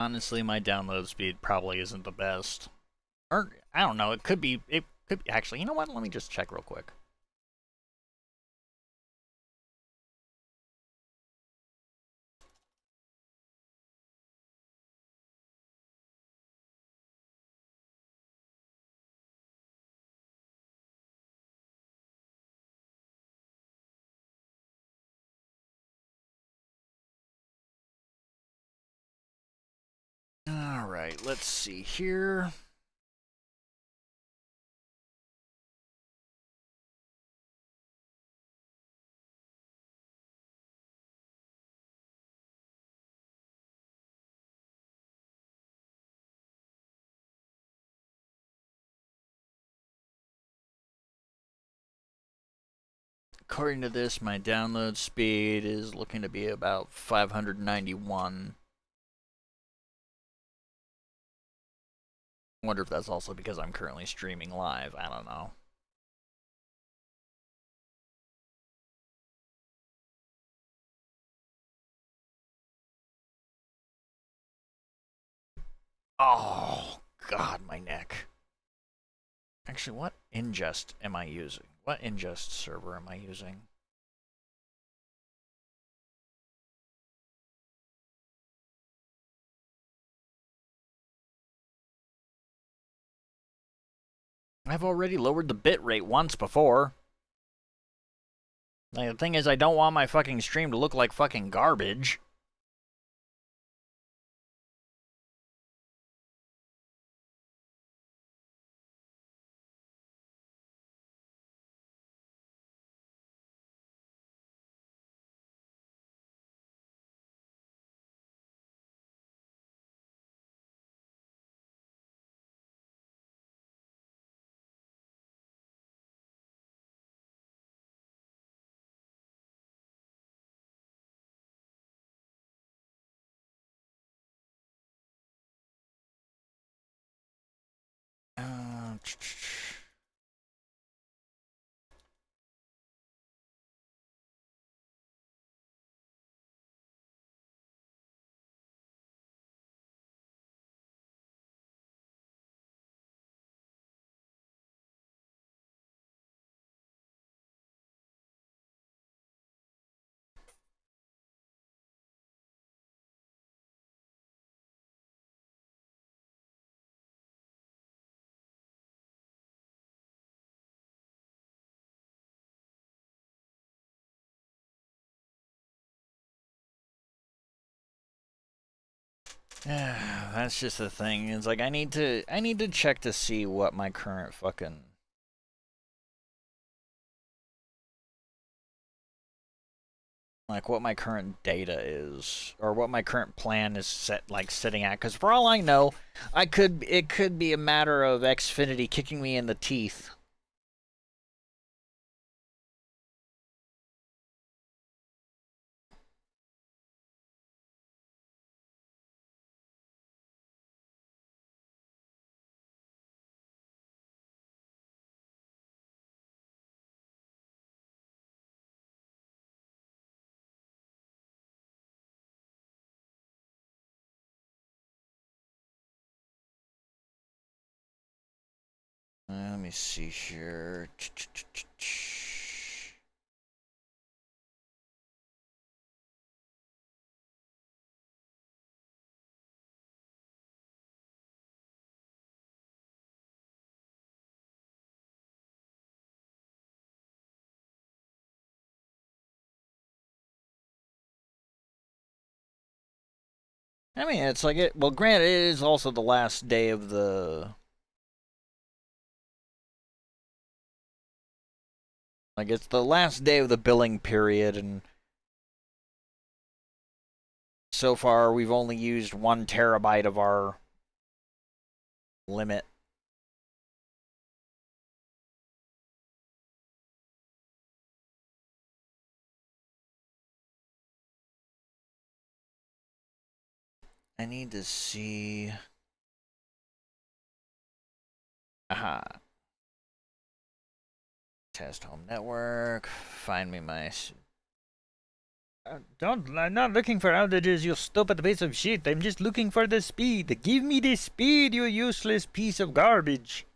Honestly, my download speed probably isn't the best. Or, I don't know, it could be, actually, you know what, let me just check real quick. Alright, let's see here. According to this, my download speed is looking to be about 591. I wonder if that's also because I'm currently streaming live. I don't know. Oh, God, my neck. Actually, what ingest am I using? What ingest server am I using? I've already lowered the bitrate once before. Like, the thing is, I don't want my fucking stream to look like fucking garbage. Uh, That's just the thing. It's like I need to check to see what my current fucking like what my current data is or what my current plan is sitting at, cuz for all I know, it could be a matter of Xfinity kicking me in the teeth. Let me see here. I mean, it's like it. Well, granted, it is also the last day of the. Like, it's the last day of the billing period, and so far we've only used 1 terabyte of our limit. I need to see. Aha. Test home network. Find me my I'm not looking for outages, you stupid piece of shit. I'm just looking for the speed. Give me the speed, you useless piece of garbage.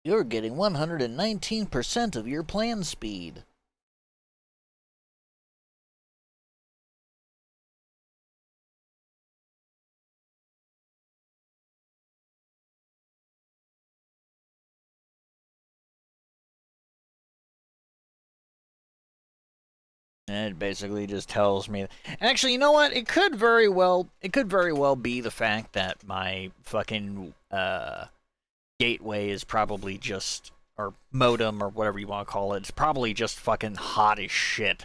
You're getting 119% of your plan speed. And it basically just tells me. Actually, you know what? It could very well be the fact that my fucking gateway is probably just, or modem or whatever you want to call it. It's probably just fucking hot as shit.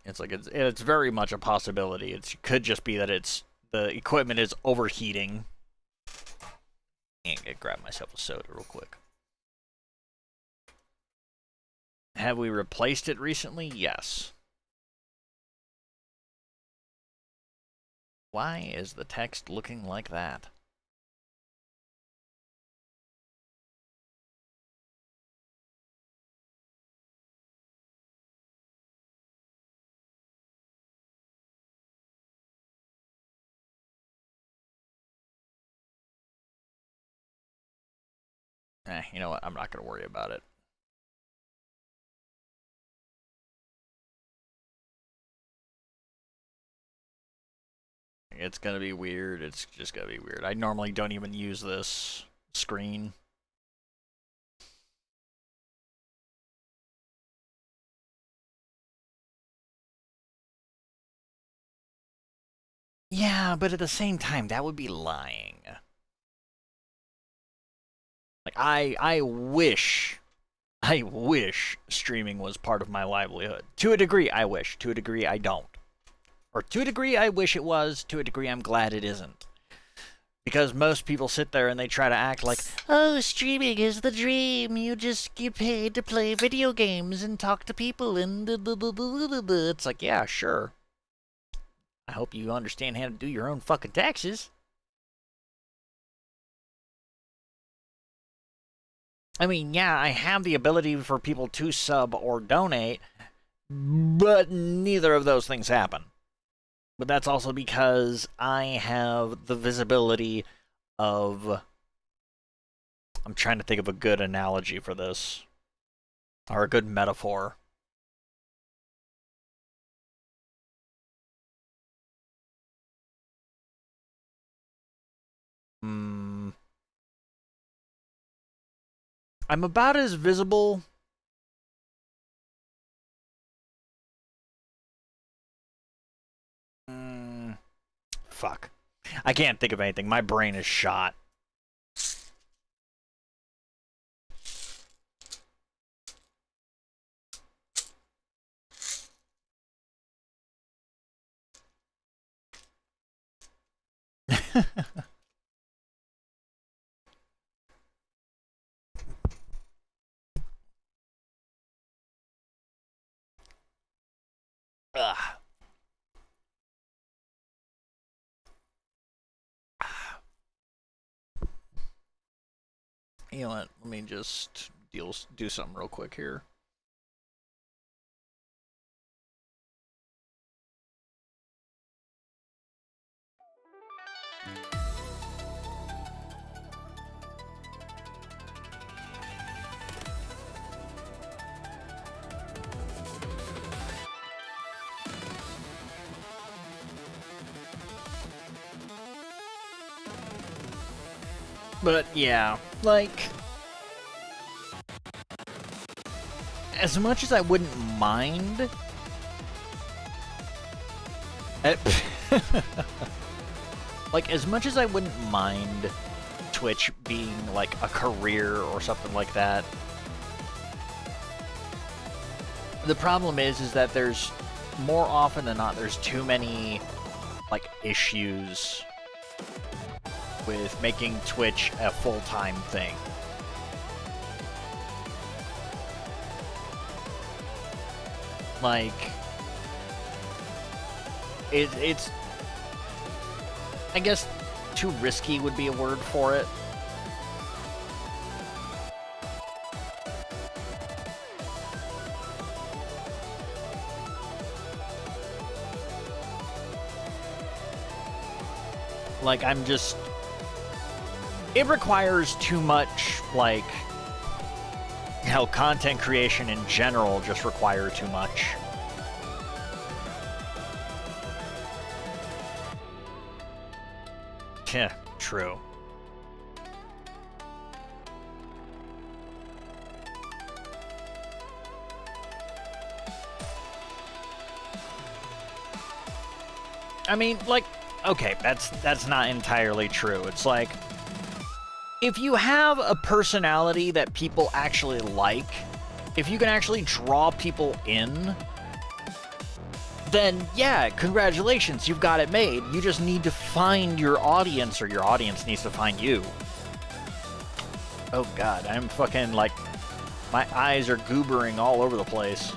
It's like it's very much a possibility. It could just be that the equipment is overheating. I'm gonna grab myself a soda real quick. Have we replaced it recently? Yes. Why is the text looking like that? You know what? I'm not going to worry about it. It's going to be weird. It's just going to be weird. I normally don't even use this screen. Yeah, but at the same time, that would be lying. Like, I wish streaming was part of my livelihood. To a degree, I wish. To a degree, I don't. Or to a degree, I wish it was. To a degree, I'm glad it isn't. Because most people sit there and they try to act like, oh, streaming is the dream. You just get paid to play video games and talk to people and it's like, yeah, sure. I hope you understand how to do your own fucking taxes. I mean, yeah, I have the ability for people to sub or donate, but neither of those things happen. But that's also because I have the visibility of... I'm trying to think of a good analogy for this. Or a good metaphor. I'm about as visible... Fuck. I can't think of anything. My brain is shot. Ugh. You know what? Let me just do something real quick here. But yeah, like, as much as I wouldn't mind, like, as much as I wouldn't mind Twitch being like a career or something like that, the problem is that there's, more often than not, there's too many like issues with making Twitch a full-time thing. Like, it's, I guess, too risky would be a word for it. Like, I'm just... It requires too much, like... Hell, content creation in general just require too much. Yeah, true. I mean, like... Okay, that's not entirely true. It's like, if you have a personality that people actually like, if you can actually draw people in, then yeah, congratulations, you've got it made. You just need to find your audience, or your audience needs to find you. Oh god, I'm fucking, like, my eyes are goobering all over the place.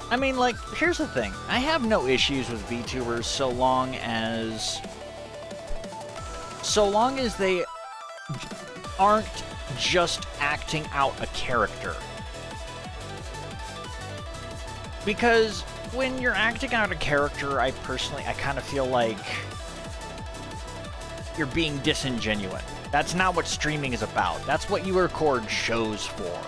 I mean, like, here's the thing. I have no issues with VTubers so long as they aren't just acting out a character. Because when you're acting out a character, I kind of feel like you're being disingenuous. That's not what streaming is about. That's what you record shows for.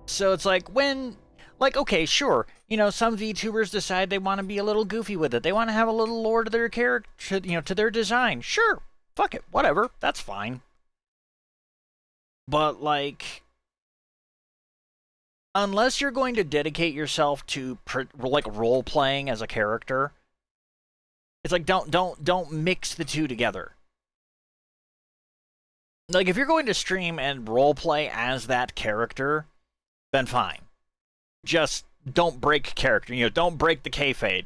So it's like, when, like, okay, sure, you know, some VTubers decide they want to be a little goofy with it. They want to have a little lore to their character, you know, to their design. Sure, fuck it, whatever, that's fine. But, like, unless you're going to dedicate yourself to, like, role-playing as a character, it's like, don't mix the two together. Like, if you're going to stream and roleplay as that character, then fine. Just don't break character. You know, don't break the kayfabe.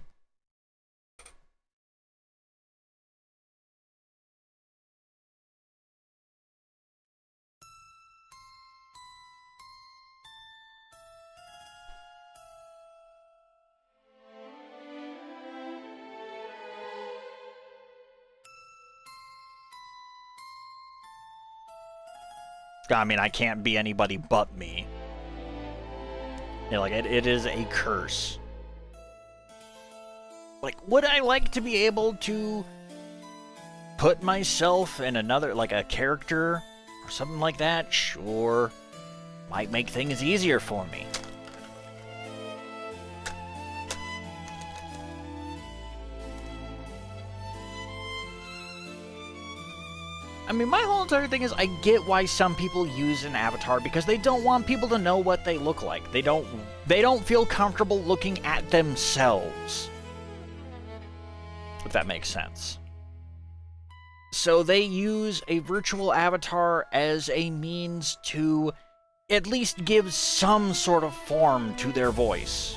I mean, I can't be anybody but me. You know, like, it is a curse. Like, would I like to be able to put myself in another, like, a character or something like that? Sure. Might make things easier for me. I mean, my whole entire thing is, I get why some people use an avatar, because they don't want people to know what they look like. They don't feel comfortable looking at themselves. If that makes sense. So they use a virtual avatar as a means to at least give some sort of form to their voice.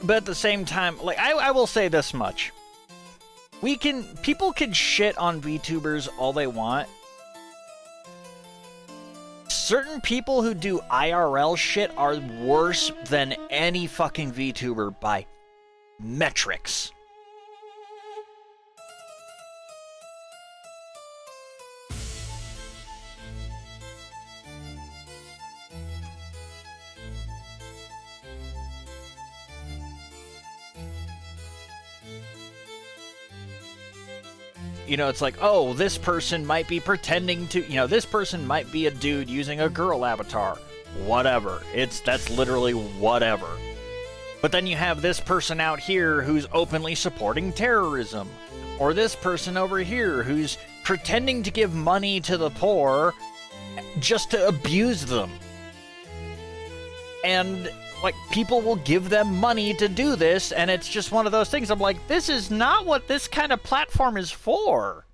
But at the same time, like, I will say this much. People can shit on VTubers all they want. Certain people who do IRL shit are worse than any fucking VTuber by metrics. You know, it's like, oh, this person might be pretending to, you know, this person might be a dude using a girl avatar. Whatever. That's literally whatever. But then you have this person out here who's openly supporting terrorism. Or this person over here who's pretending to give money to the poor just to abuse them. And, like, people will give them money to do this, and it's just one of those things. I'm like, this is not what this kind of platform is for.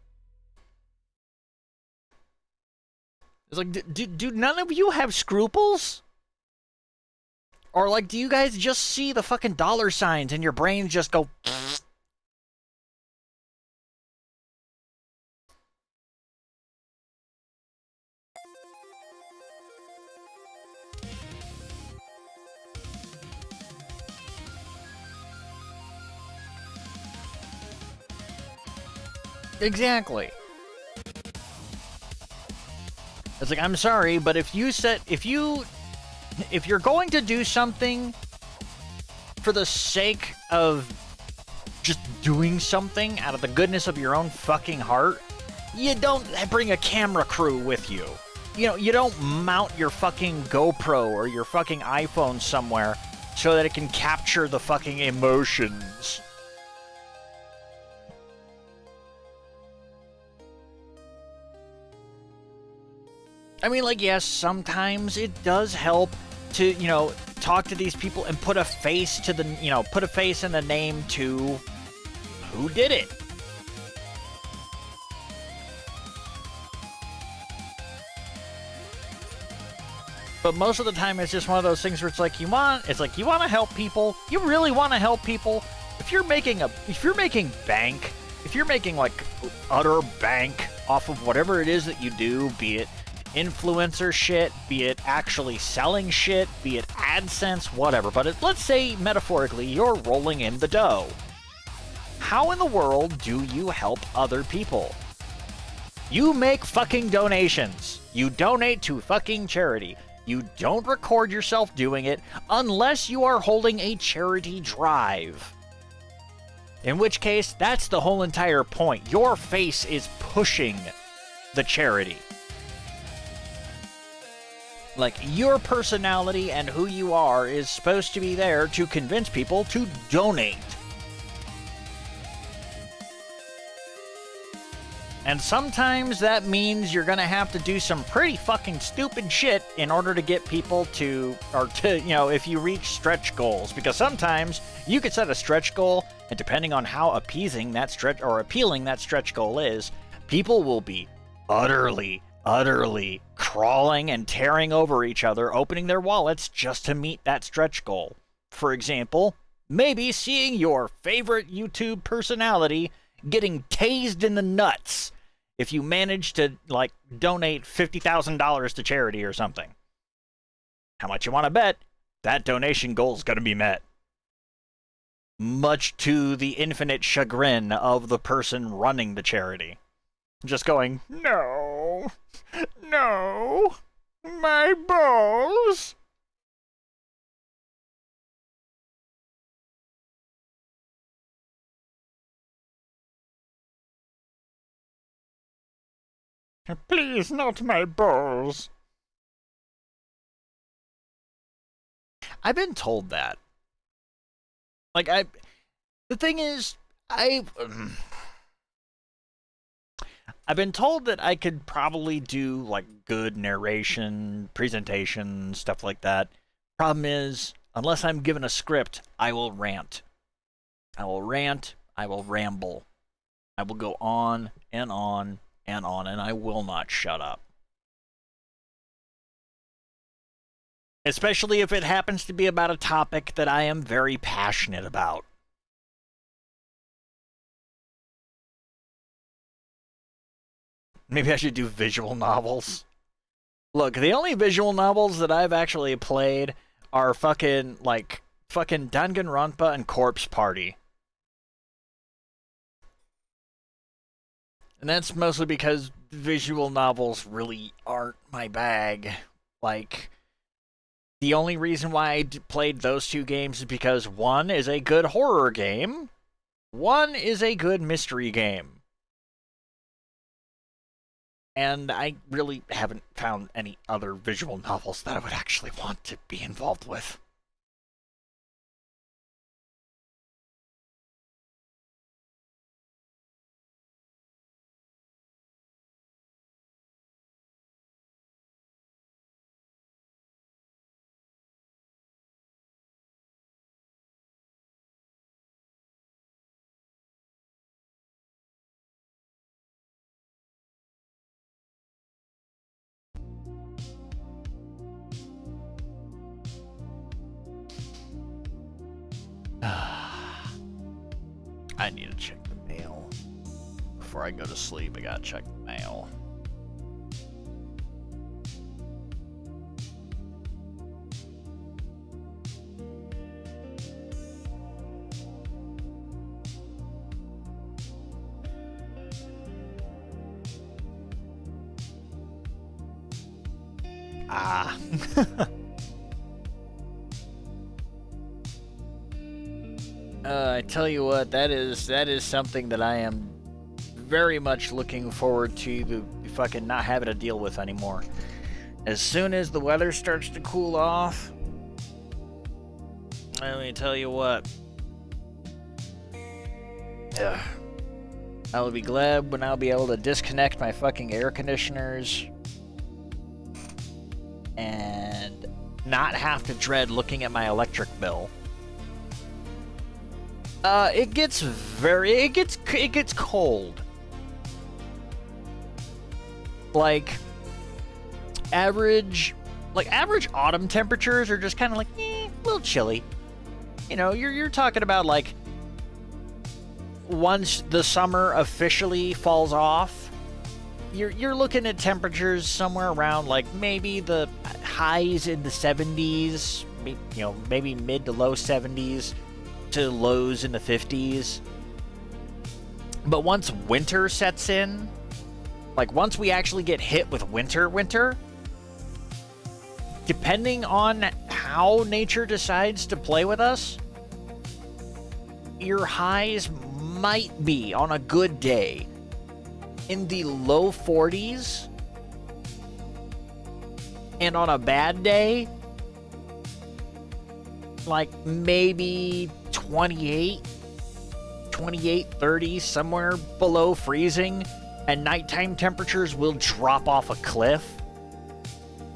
It's like, do none of you have scruples? Or, like, do you guys just see the fucking dollar signs and your brains just go... Exactly. It's like, I'm sorry, but if you're going to do something for the sake of just doing something out of the goodness of your own fucking heart, you don't bring a camera crew with you. You know, you don't mount your fucking GoPro or your fucking iPhone somewhere so that it can capture the fucking emotions. I mean, like, yes, sometimes it does help to, you know, talk to these people and put a face to the, you know, put a face and the name to who did it. But most of the time, it's just one of those things where it's like, you want to help people. You really want to help people. If you're making bank, if you're making, like, utter bank off of whatever it is that you do, be it influencer shit, be it actually selling shit, be it AdSense, whatever. But let's say, metaphorically, you're rolling in the dough. How in the world do you help other people? You make fucking donations. You donate to fucking charity. You don't record yourself doing it unless you are holding a charity drive. In which case, that's the whole entire point. Your face is pushing the charity. Like, your personality and who you are is supposed to be there to convince people to donate. And sometimes that means you're gonna have to do some pretty fucking stupid shit in order to get people to, you know, if you reach stretch goals. Because sometimes you could set a stretch goal, and depending on how appeasing that stretch, or appealing that stretch goal is, people will be utterly crawling and tearing over each other, opening their wallets just to meet that stretch goal. For example, maybe seeing your favorite YouTube personality getting tased in the nuts if you manage to, like, donate $50,000 to charity or something. How much you want to bet that donation goal is going to be met? Much to the infinite chagrin of the person running the charity. Just going, no, my balls. Please, not my balls. I've been told that. Like, the thing is, I've been told that I could probably do, like, good narration, presentation, stuff like that. Problem is, unless I'm given a script, I will rant. I will rant, I will ramble. I will go on and on and on, and I will not shut up. Especially if it happens to be about a topic that I am very passionate about. Maybe I should do visual novels. Look, the only visual novels that I've actually played are fucking Danganronpa and Corpse Party. And that's mostly because visual novels really aren't my bag. Like, the only reason why I played those two games is because one is a good horror game, one is a good mystery game. And I really haven't found any other visual novels that I would actually want to be involved with. I need to check the mail. Before I go to sleep, I gotta check the mail. Ah. I tell you what, that is something that I am very much looking forward to fucking not having to deal with anymore. As soon as the weather starts to cool off, let me tell you what. Ugh. I will be glad when I'll be able to disconnect my fucking air conditioners and not have to dread looking at my electric bill. It gets cold. Like average autumn temperatures are just kind of like a little chilly. You know, you're talking about like once the summer officially falls off, you're looking at temperatures somewhere around like maybe the highs in the 70s, you know, maybe mid to low 70s to lows in the 50s. But once winter sets in, like once we actually get hit with winter, depending on how nature decides to play with us, your highs might be, on a good day, in the low 40s, and on a bad day, like maybe 28, 30, somewhere below freezing, and nighttime temperatures will drop off a cliff.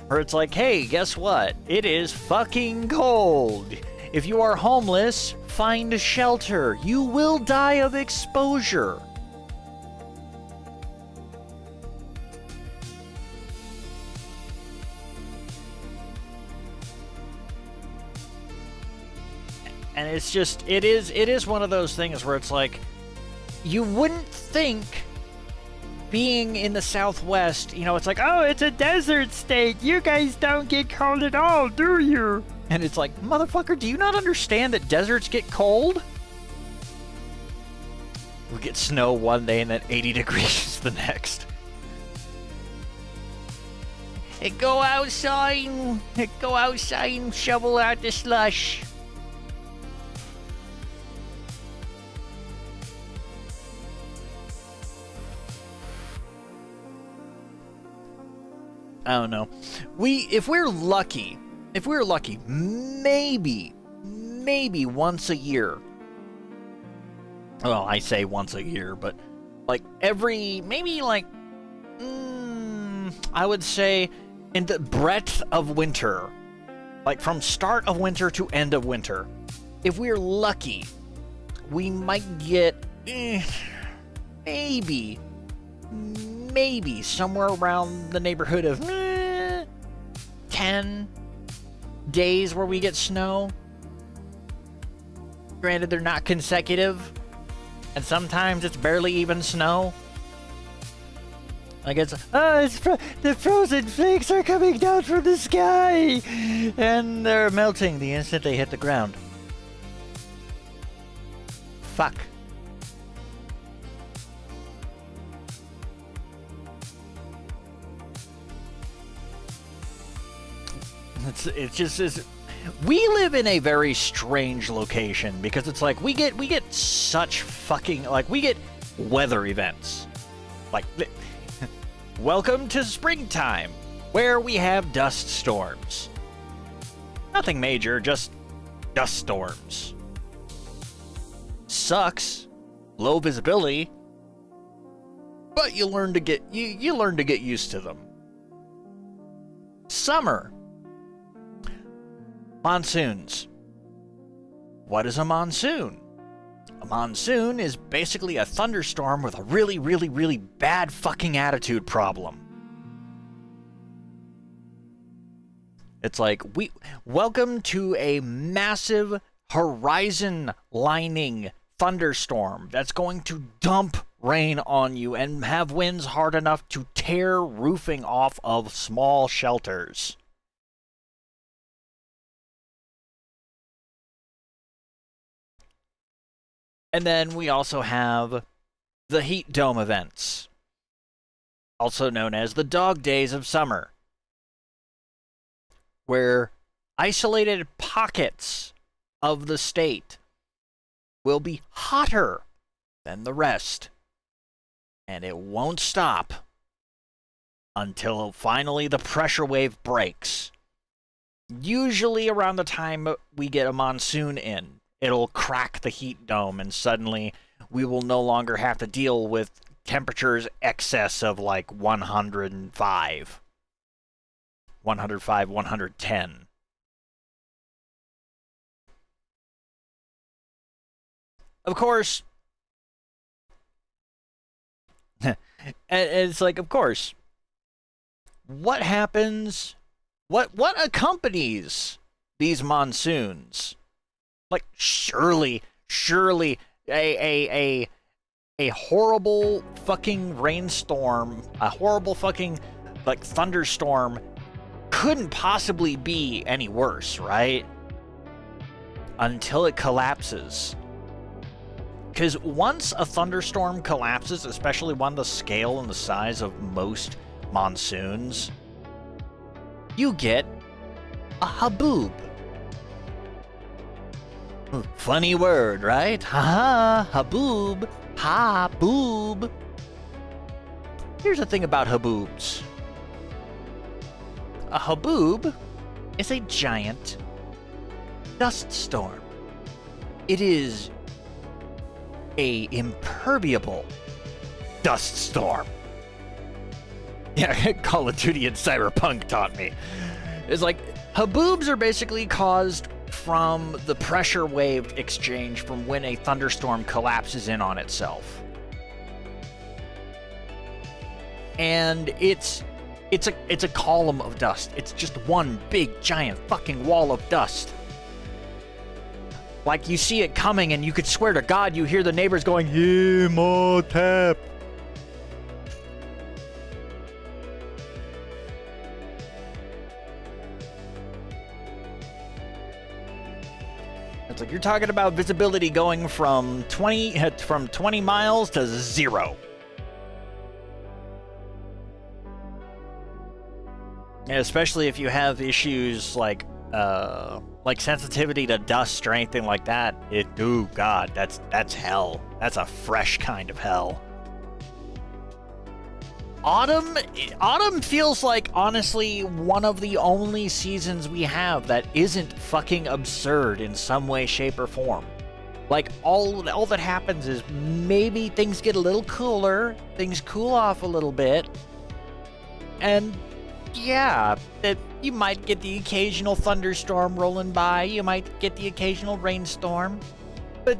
Or it's like, hey, guess what? It is fucking cold. If you are homeless, find shelter. You will die of exposure. And it's just, it is one of those things where it's like, you wouldn't think, being in the Southwest, you know, it's like, oh, it's a desert state. You guys don't get cold at all, do you? And it's like, motherfucker, do you not understand that deserts get cold? We get snow one day and then 80 degrees the next. Go outside and shovel out the slush. I don't know. If we're lucky, maybe once a year. Well, I say once a year, but like I would say in the breadth of winter, like from start of winter to end of winter, if we're lucky, we might get maybe somewhere around the neighborhood of 10 days where we get snow. Granted, they're not consecutive, and sometimes it's barely even snow. Like it's the frozen flakes are coming down from the sky, and they're melting the instant they hit the ground. Fuck. It's just we live in a very strange location because it's like we get such fucking, like, we get weather events. Like welcome to springtime, where we have dust storms. Nothing major, just dust storms. Sucks, low visibility, but you learn to get used to them. Summer. Monsoons. What is a monsoon? A monsoon is basically a thunderstorm with a really, really, really bad fucking attitude problem. It's like, welcome to a massive horizon-lining thunderstorm that's going to dump rain on you and have winds hard enough to tear roofing off of small shelters. And then we also have the heat dome events, also known as the dog days of summer, where isolated pockets of the state will be hotter than the rest. And it won't stop until finally the pressure wave breaks. Usually around the time we get a monsoon in, it'll crack the heat dome and suddenly we will no longer have to deal with temperatures excess of like 105, 110. Of course, and it's like, of course, what happens, what accompanies these monsoons? Like, surely a horrible fucking rainstorm, a horrible fucking, like, thunderstorm couldn't possibly be any worse, right? Until it collapses. Because once a thunderstorm collapses, especially one the scale and the size of most monsoons, you get a haboob. Funny word, right? Ha ha, haboob, ha boob. Here's the thing about haboobs. A haboob is a giant dust storm. It is a impermeable dust storm. Yeah, Call of Duty and Cyberpunk taught me. It's like, haboobs are basically caused from the pressure wave exchange from when a thunderstorm collapses in on itself. And it's a column of dust. It's just one big giant fucking wall of dust. Like, you see it coming and you could swear to God you hear the neighbors going, Imhotep. It's like, you're talking about visibility going from 20 miles to 0. And especially if you have issues like sensitivity to dust or anything like that. Oh God, that's hell. That's a fresh kind of hell. Autumn feels like, honestly, one of the only seasons we have that isn't fucking absurd in some way, shape, or form. Like, all that happens is maybe things get a little cooler, things cool off a little bit, and yeah, that you might get the occasional thunderstorm rolling by, you might get the occasional rainstorm, but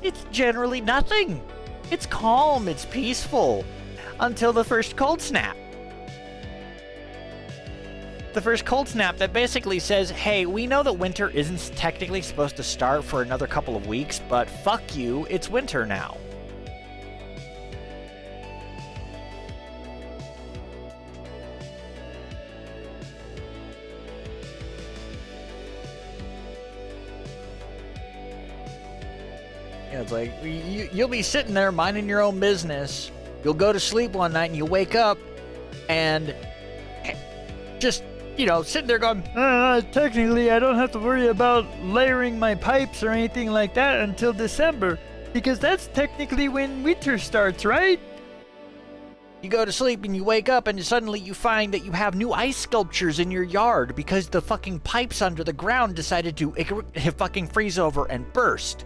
it's generally nothing. It's calm, it's peaceful, until the first cold snap. The first cold snap that basically says, hey, we know that winter isn't technically supposed to start for another couple of weeks, but fuck you, it's winter now. Yeah, it's like, you'll be sitting there minding your own business. You'll go to sleep one night and you wake up and just, sitting there going, technically I don't have to worry about layering my pipes or anything like that until December, because that's technically when winter starts, right? You go to sleep and you wake up and suddenly you find that you have new ice sculptures in your yard because the fucking pipes under the ground decided to fucking freeze over and burst.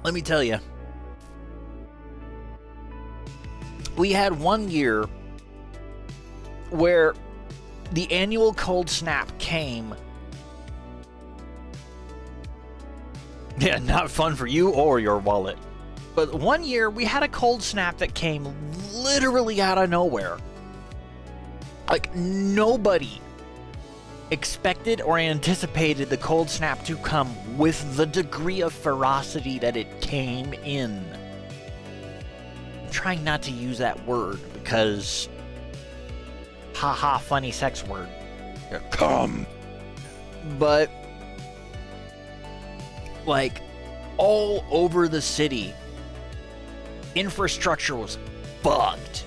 Let me tell you, we had one year where the annual cold snap came. Yeah, not fun for you or your wallet. But one year we had a cold snap that came literally out of nowhere. Like, nobody expected or anticipated the cold snap to come with the degree of ferocity that it came in. I'm trying not to use that word because haha, funny sex word. Come. But like all over the city, infrastructure was fucked.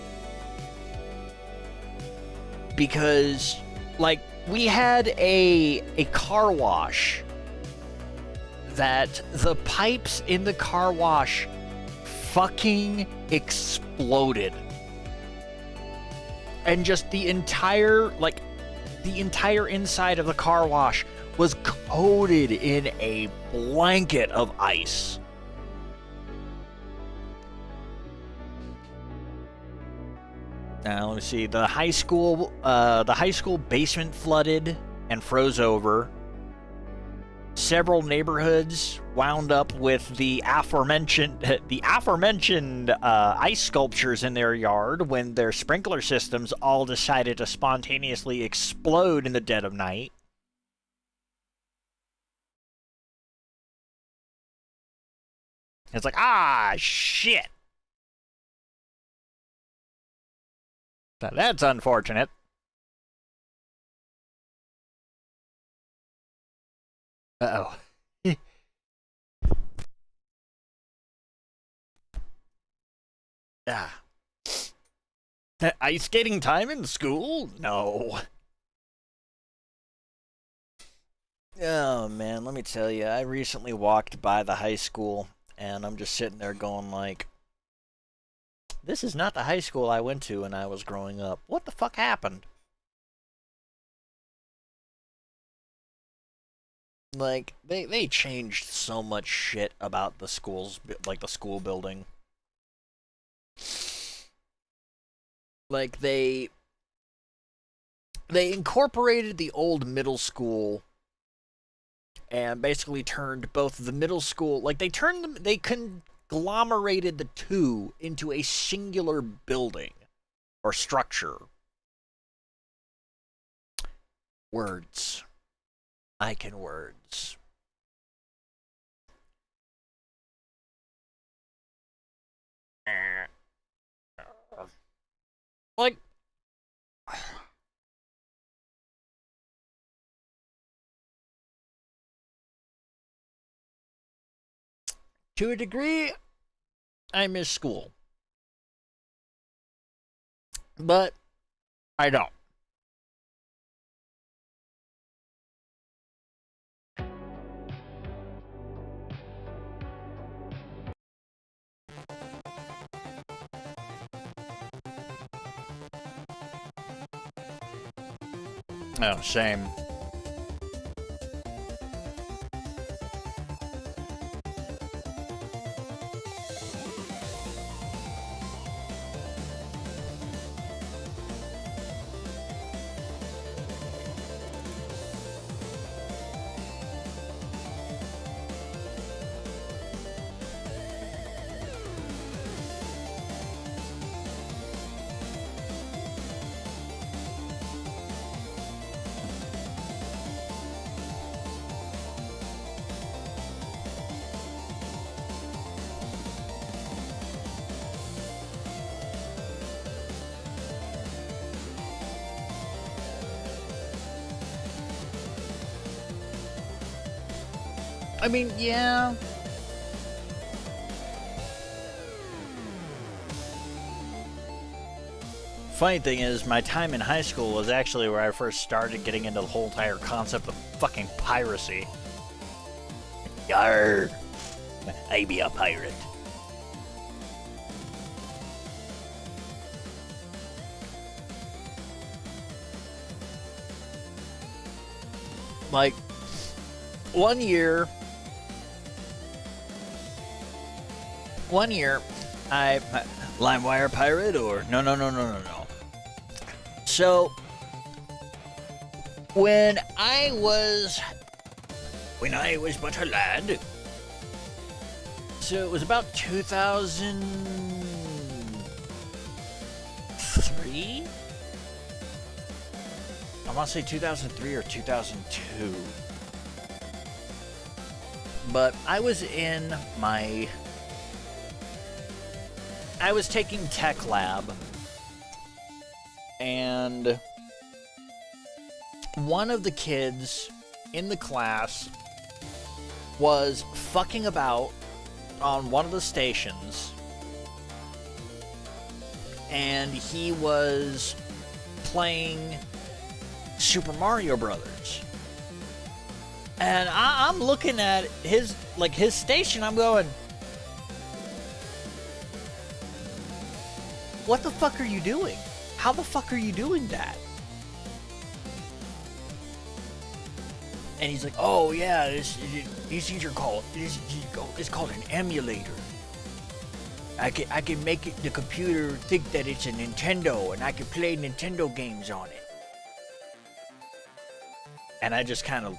Because like we had a car wash that the pipes in the car wash fucking exploded. And just the entire inside of the car wash was coated in a blanket of ice. Now let me see. The high school basement flooded and froze over. Several neighborhoods wound up with the aforementioned ice sculptures in their yard when their sprinkler systems all decided to spontaneously explode in the dead of night. It's like, ah, shit. Now that's unfortunate. Uh-oh. Ah. Ice skating time in school? No. Oh, man, let me tell you. I recently walked by the high school, and I'm just sitting there going like, this is not the high school I went to when I was growing up. What the fuck happened? Like, they changed so much shit about the schools, like the school building. Like, they incorporated the old middle school and basically turned both the middle school, like, they conglomerated the two into a singular building or structure. Words. I can words. Like, to a degree, I miss school. But I don't. Oh, shame. I mean, yeah. Funny thing is, my time in high school was actually where I first started getting into the whole entire concept of fucking piracy. Yarr! I be a pirate. Like, one year, I LimeWire pirate or no. So when I was but a lad, so it was about 2003. I want to say 2003 or 2002. But I was taking tech lab, and one of the kids in the class was fucking about on one of the stations, and he was playing Super Mario Brothers. And I'm looking at his station, I'm going, what the fuck are you doing? How the fuck are you doing that? And he's like, oh yeah, these things are called, it's called an emulator. I can make the computer think that it's a Nintendo, and I can play Nintendo games on it. And I just kind of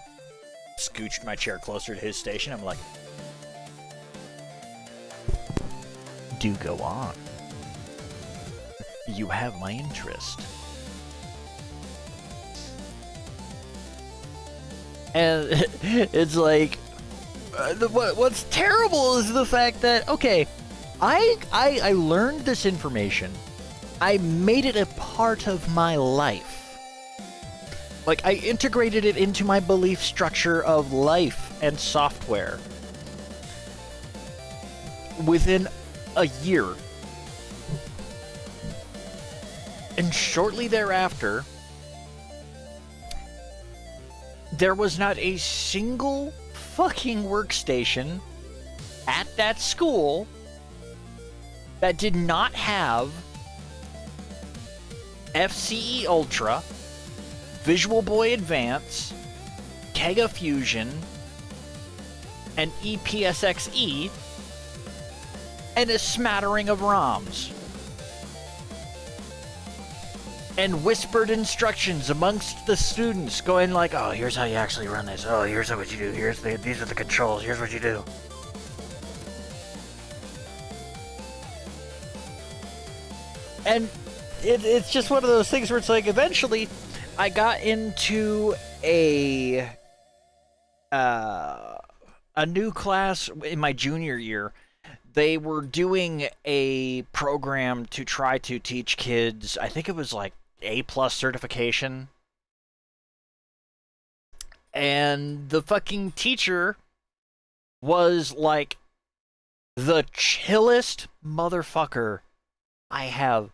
scooched my chair closer to his station. I'm like, do go on. You have my interest. And it's like, what's terrible is the fact that, okay, I learned this information. I made it a part of my life. Like, I integrated it into my belief structure of life and software within a year. And shortly thereafter, there was not a single fucking workstation at that school that did not have FCE Ultra, Visual Boy Advance, Kega Fusion, and EPSXE, and a smattering of ROMs. And whispered instructions amongst the students, going like, oh, here's how you actually run this. Oh, here's what you do. These are the controls. Here's what you do. And it's just one of those things where it's like, eventually, I got into a new class in my junior year. They were doing a program to try to teach kids, I think it was like A+ certification. And the fucking teacher was like the chillest motherfucker I have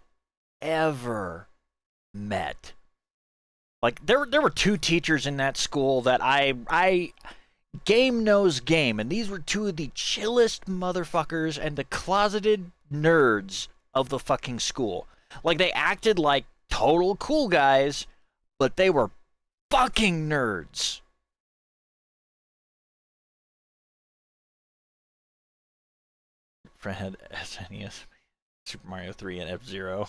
ever met. Like, there were two teachers in that school that I game knows game, and these were two of the chillest motherfuckers and the closeted nerds of the fucking school. Like, they acted like total cool guys, but they were fucking nerds. Friend had SNES, Super Mario 3, and F-Zero.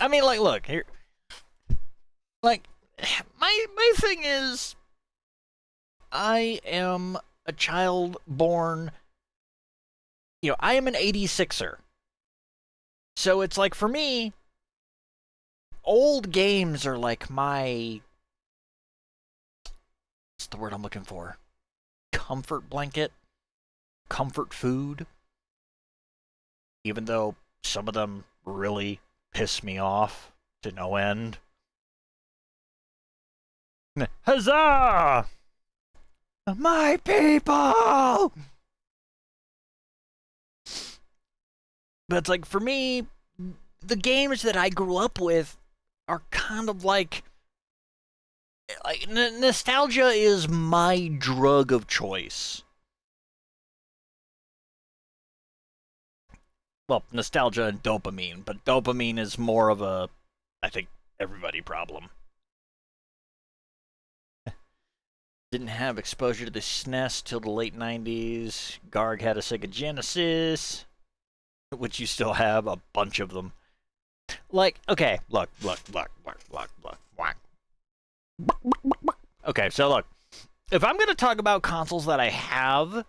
I mean, like, look, here. Like, my thing is, I am a child born, I am an 86er. So it's like, for me, old games are like my, what's the word I'm looking for? Comfort blanket? Comfort food? Even though some of them really piss me off to no end. Huzzah! My people! But it's like, for me, the games that I grew up with are kind of like nostalgia is my drug of choice. well, nostalgia and dopamine, but dopamine is more of a, I think, everybody problem. Didn't have exposure to the SNES till the late 90s. Garg had a Sega Genesis, which you still have a bunch of them. Like, okay, look. Okay, so look, if I'm going to talk about consoles that I have,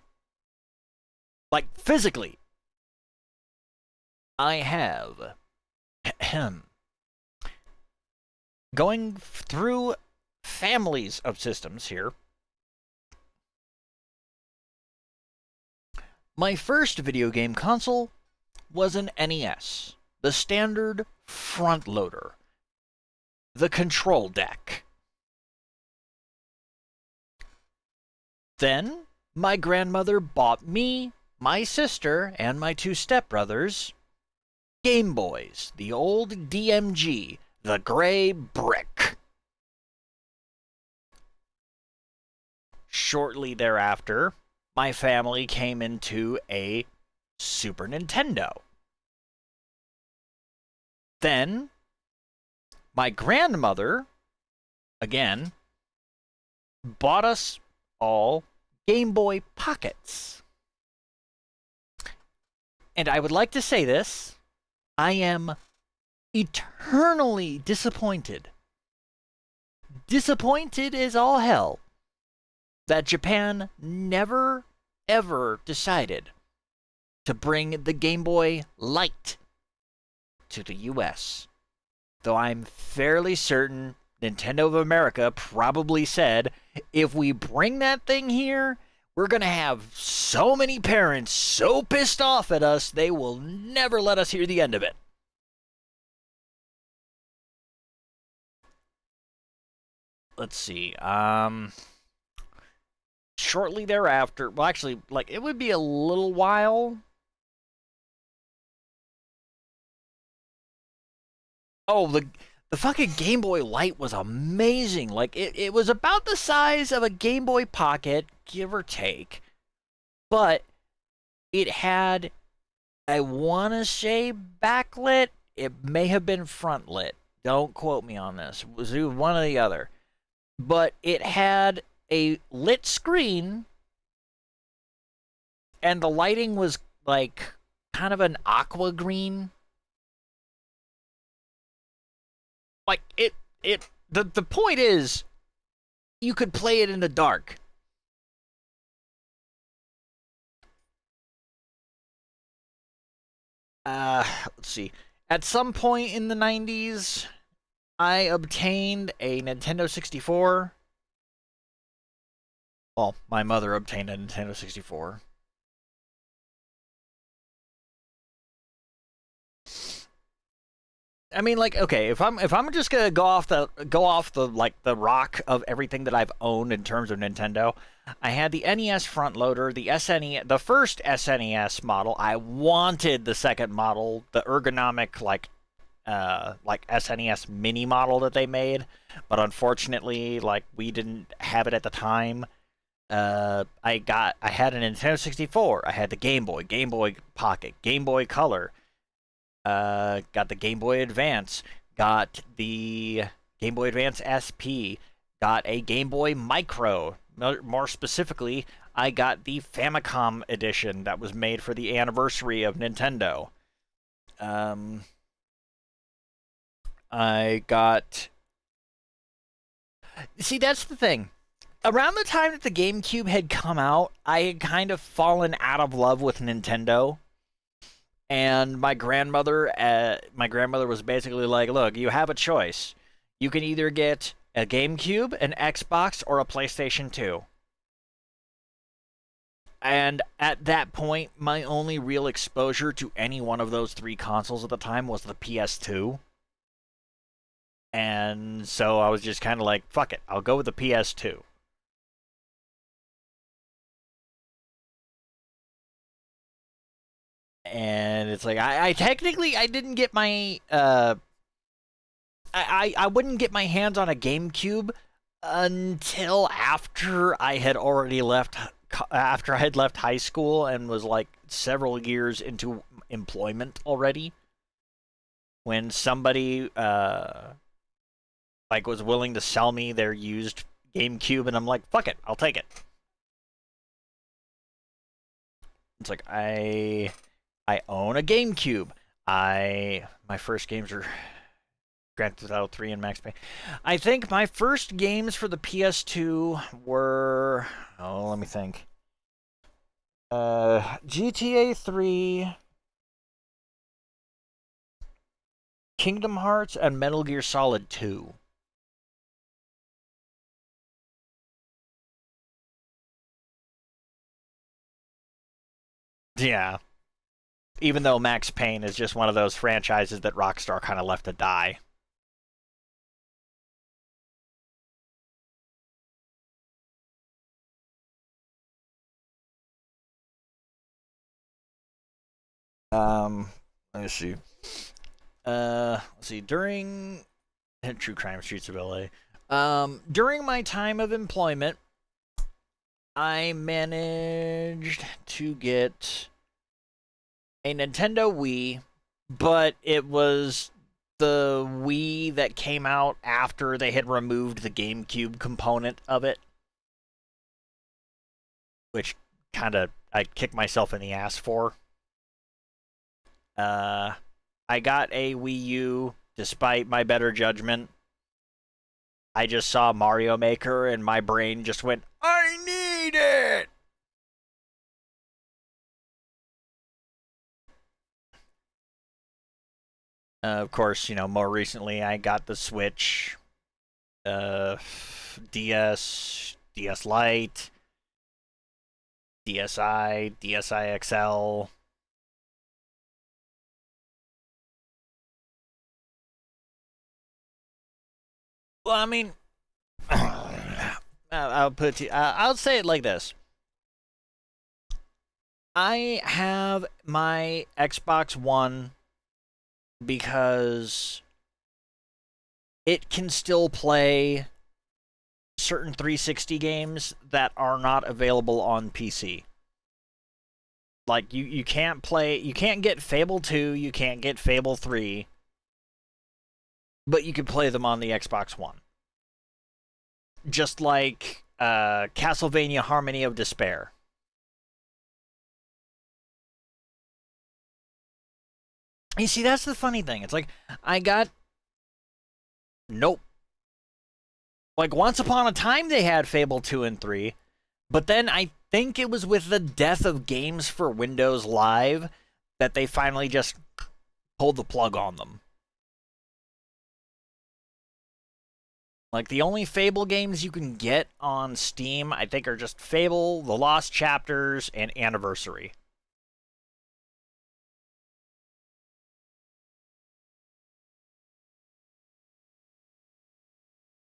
like, physically, I have, going through families of systems here, my first video game console was an NES, the standard front loader, the control deck. Then, my grandmother bought me, my sister, and my two stepbrothers Game Boys, the old DMG, the gray brick. Shortly thereafter, my family came into a Super Nintendo. Then, my grandmother, again, bought us all Game Boy Pockets. And I would like to say this, I am eternally disappointed. Disappointed as all hell that Japan never, ever decided to bring the Game Boy Light to the US. Though I'm fairly certain Nintendo of America probably said, if we bring that thing here, we're going to have so many parents so pissed off at us, they will never let us hear the end of it. Let's see. Shortly thereafter, well, actually, like, it would be a little while. Oh, the fucking Game Boy Light was amazing. Like, it was about the size of a Game Boy Pocket, give or take. But it had, I want to say backlit. It may have been frontlit. Don't quote me on this. It was one or the other. But it had a lit screen, and the lighting was like kind of an aqua green. Like the point is, you could play it in the dark. Let's see. At some point in the 90s, I obtained a Nintendo 64. Well, my mother obtained a Nintendo 64. I mean, like, okay, if I'm just gonna go off the like the rock of everything that I've owned in terms of Nintendo, I had the NES front loader, the SNES, the first SNES model. I wanted the second model, the ergonomic like SNES mini model that they made, but unfortunately, like, we didn't have it at the time. I had a Nintendo 64. I had the Game Boy, Game Boy Pocket, Game Boy Color. Got the Game Boy Advance, got the Game Boy Advance SP, got a Game Boy Micro. More specifically, I got the Famicom edition that was made for the anniversary of Nintendo. I got... See, that's the thing. Around the time that the GameCube had come out, I had kind of fallen out of love with Nintendo. And my grandmother was basically like, look, you have a choice. You can either get a GameCube, an Xbox, or a PlayStation 2. And at that point, my only real exposure to any one of those three consoles at the time was the PS2. And so I was just kind of like, fuck it, I'll go with the PS2. And it's like, I technically, I didn't get my, I wouldn't get my hands on a GameCube until after I had already left, after I had left high school and was like several years into employment already. When somebody like was willing to sell me their used GameCube, and I'm like, fuck it, I'll take it. It's like I own a GameCube. My first games are Grand Theft Auto 3 and Max Payne. I think my first games for the PS2 were, oh, let me think. GTA 3, Kingdom Hearts, and Metal Gear Solid 2. Yeah. Even though Max Payne is just one of those franchises that Rockstar kind of left to die. Let me see. Let's see. During True Crime Streets of LA. During my time of employment, I managed to get a Nintendo Wii, but it was the Wii that came out after they had removed the GameCube component of it, which kind of I kicked myself in the ass for. I got a Wii U despite my better judgment. I just saw Mario Maker and my brain just went, I need it! Of course, you know, more recently I got the Switch, DS, DS Lite, DSi, DSi XL. Well, I mean, I'll say it like this. I have my Xbox One because it can still play certain 360 games that are not available on PC. Like, you can't get Fable 2, you can't get Fable 3, but you can play them on the Xbox One. Just like Castlevania Harmony of Despair. You see, that's the funny thing. It's like, I got... Nope. Like, once upon a time they had Fable 2 and 3, but then I think it was with the death of games for Windows Live that they finally just pulled the plug on them. Like, the only Fable games you can get on Steam, I think, are just Fable, The Lost Chapters, and Anniversary.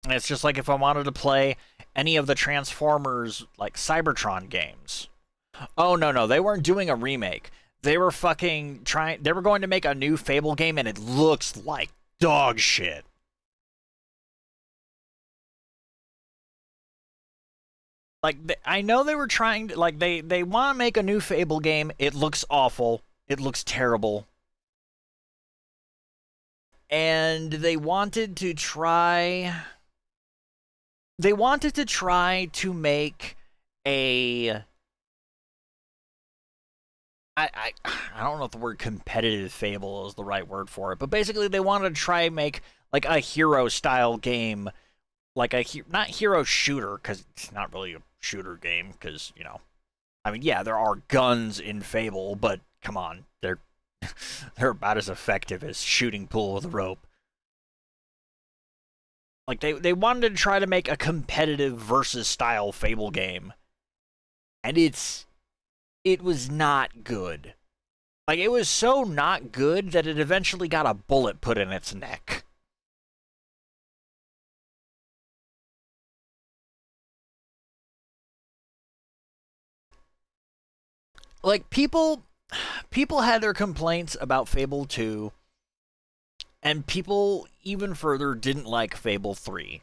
And it's just like if I wanted to play any of the Transformers, like, Cybertron games. Oh, no, they weren't doing a remake. They were fucking trying... They were going to make a new Fable game, and it looks like dog shit. Like, I know they were trying to, like, they want to make a new Fable game. It looks awful. It looks terrible. And they wanted to try to make a... I don't know if the word competitive Fable is the right word for it, but basically they wanted to try and make, like, a hero-style game. Like not hero shooter, because it's not really a shooter game, because, you know, I mean, yeah, there are guns in Fable, but come on, they're about as effective as shooting pool with a rope. Like, they wanted to try to make a competitive versus style Fable game, and it was not good. Like, it was so not good that it eventually got a bullet put in its neck. Like, people had their complaints about Fable 2, and people even further didn't like Fable 3.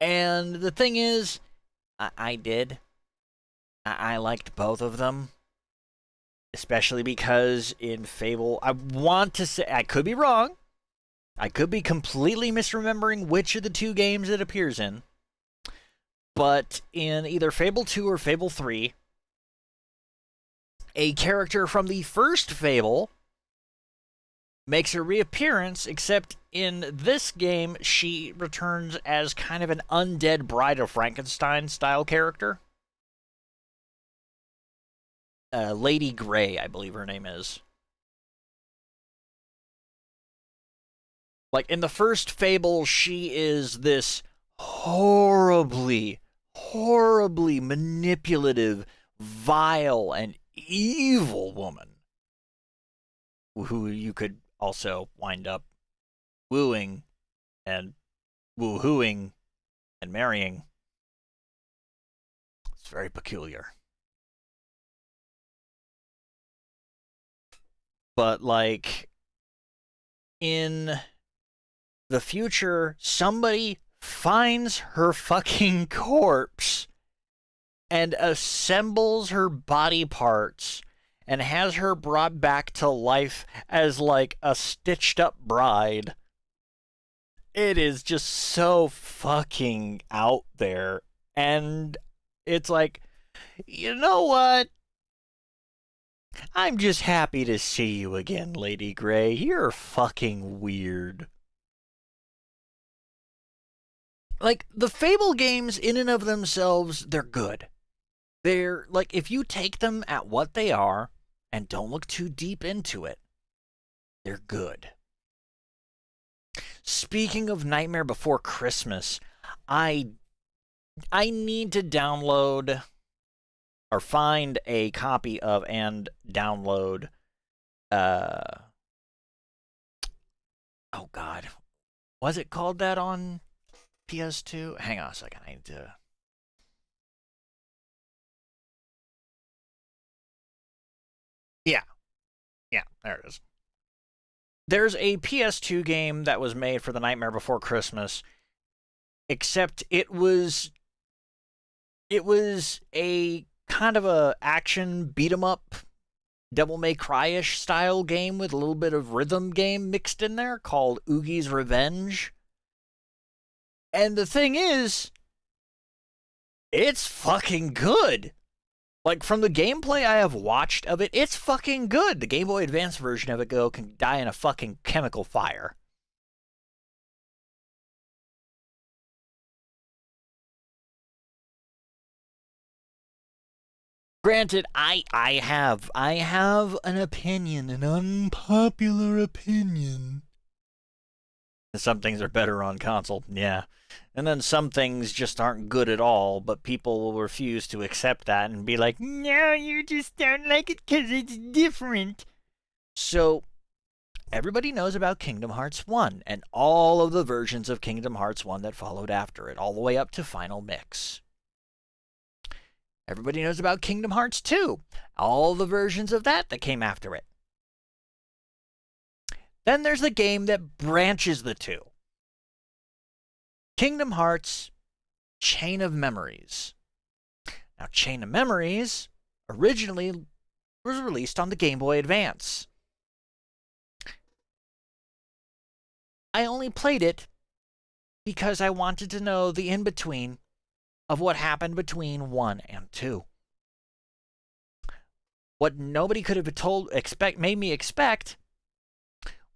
And the thing is, I did. I liked both of them, especially because in Fable, I want to say, I could be wrong. I could be completely misremembering which of the two games it appears in. But in either Fable 2 or Fable 3, a character from the first Fable makes a reappearance, except in this game, she returns as kind of an undead Bride of Frankenstein style character. Lady Grey, I believe her name is. Like, in the first Fable, she is this horribly, horribly manipulative, vile, and evil woman who you could also wind up wooing and woohooing and marrying. It's very peculiar. But, like, in the future, somebody finds her fucking corpse and assembles her body parts and has her brought back to life as, like, a stitched up bride. It is just so fucking out there. And it's like, you know what? I'm just happy to see you again, Lady Grey. You're fucking weird. Like, the Fable games, in and of themselves, they're good. They're, like, if you take them at what they are and don't look too deep into it, they're good. Speaking of Nightmare Before Christmas, I need to download or find a copy of and download oh god, was it called that on PS2? Hang on a second, I need to... Yeah, there it is. There's a PS2 game that was made for The Nightmare Before Christmas, except it was a kind of a action beat 'em up, Devil May Cry-ish style game with a little bit of rhythm game mixed in there called Oogie's Revenge. And the thing is, it's fucking good. Like, from the gameplay I have watched of it, it's fucking good. The Game Boy Advance version of it, though, can die in a fucking chemical fire. Granted, I have an opinion, an unpopular opinion. Some things are better on console, yeah. And then some things just aren't good at all, but people will refuse to accept that and be like, no, you just don't like it because it's different. So, everybody knows about Kingdom Hearts 1 and all of the versions of Kingdom Hearts 1 that followed after it, all the way up to Final Mix. Everybody knows about Kingdom Hearts 2, all the versions of that came after it. Then there's the game that branches the two. Kingdom Hearts Chain of Memories. Now, Chain of Memories originally was released on the Game Boy Advance. I only played it because I wanted to know the in-between of what happened between 1 and 2. What nobody could have made me expect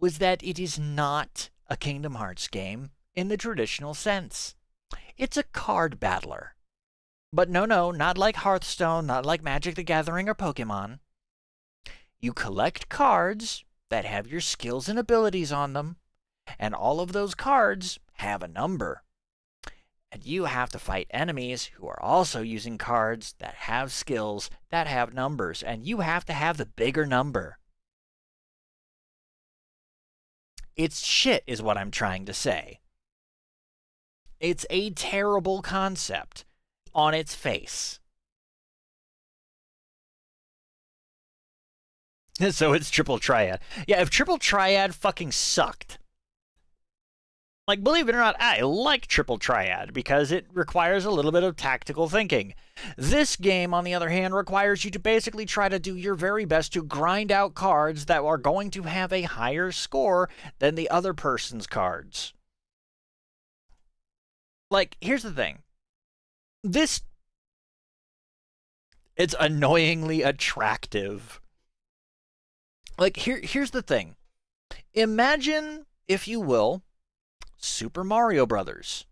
was that it is not a Kingdom Hearts game in the traditional sense. It's a card battler. But no, not like Hearthstone, not like Magic the Gathering or Pokemon. You collect cards that have your skills and abilities on them, and all of those cards have a number. And you have to fight enemies who are also using cards that have skills that have numbers, and you have to have the bigger number. It's shit, is what I'm trying to say. It's a terrible concept on its face. So it's Triple Triad. Yeah, if Triple Triad fucking sucked, Like, believe it or not, I like Triple Triad because it requires a little bit of tactical thinking. This game, on the other hand, requires you to basically try to do your very best to grind out cards that are going to have a higher score than the other person's cards. Like, here's the thing. It's annoyingly attractive. Like, here's the thing. Imagine, if you will, Super Mario Brothers.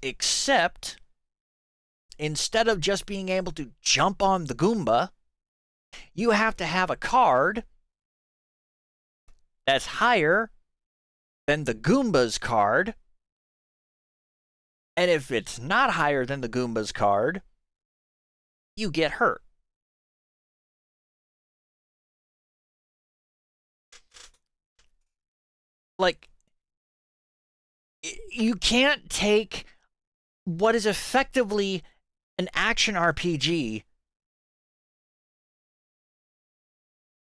Except, instead of just being able to jump on the Goomba, you have to have a card that's higher than the Goomba's card. And if it's not higher than the Goomba's card, you get hurt. Like, you can't take what is effectively an action RPG.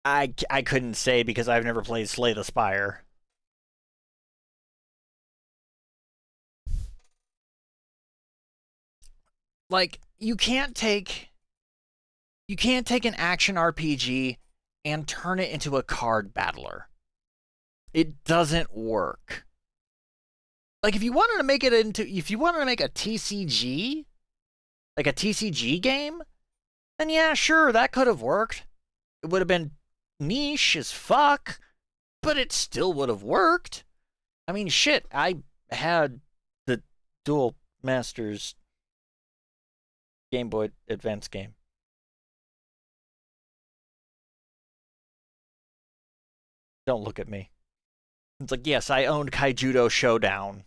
I couldn't say because I've never played Slay the Spire. Like, you can't take an action RPG and turn it into a card battler. It doesn't work. Like, if you wanted to make a TCG, like a TCG game, then yeah, sure, that could have worked. It would have been niche as fuck, but it still would have worked. I mean, shit, I had the Dual Masters Game Boy Advance game. Don't look at me. It's like, yes, I owned Kaijudo Showdown.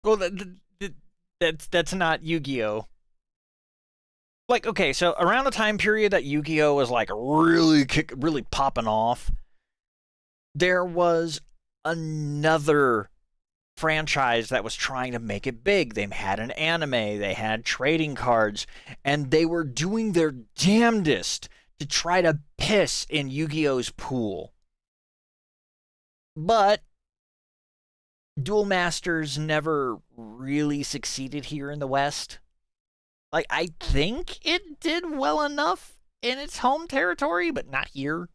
Well, that's not Yu-Gi-Oh! Like, okay, so around the time period that Yu-Gi-Oh! Was like really popping off, there was another franchise that was trying to make it big. They had an anime, they had trading cards, and they were doing their damnedest to try to piss in Yu-Gi-Oh's pool. But Duel Masters never really succeeded here in the West. Like, I think it did well enough in its home territory, but not here.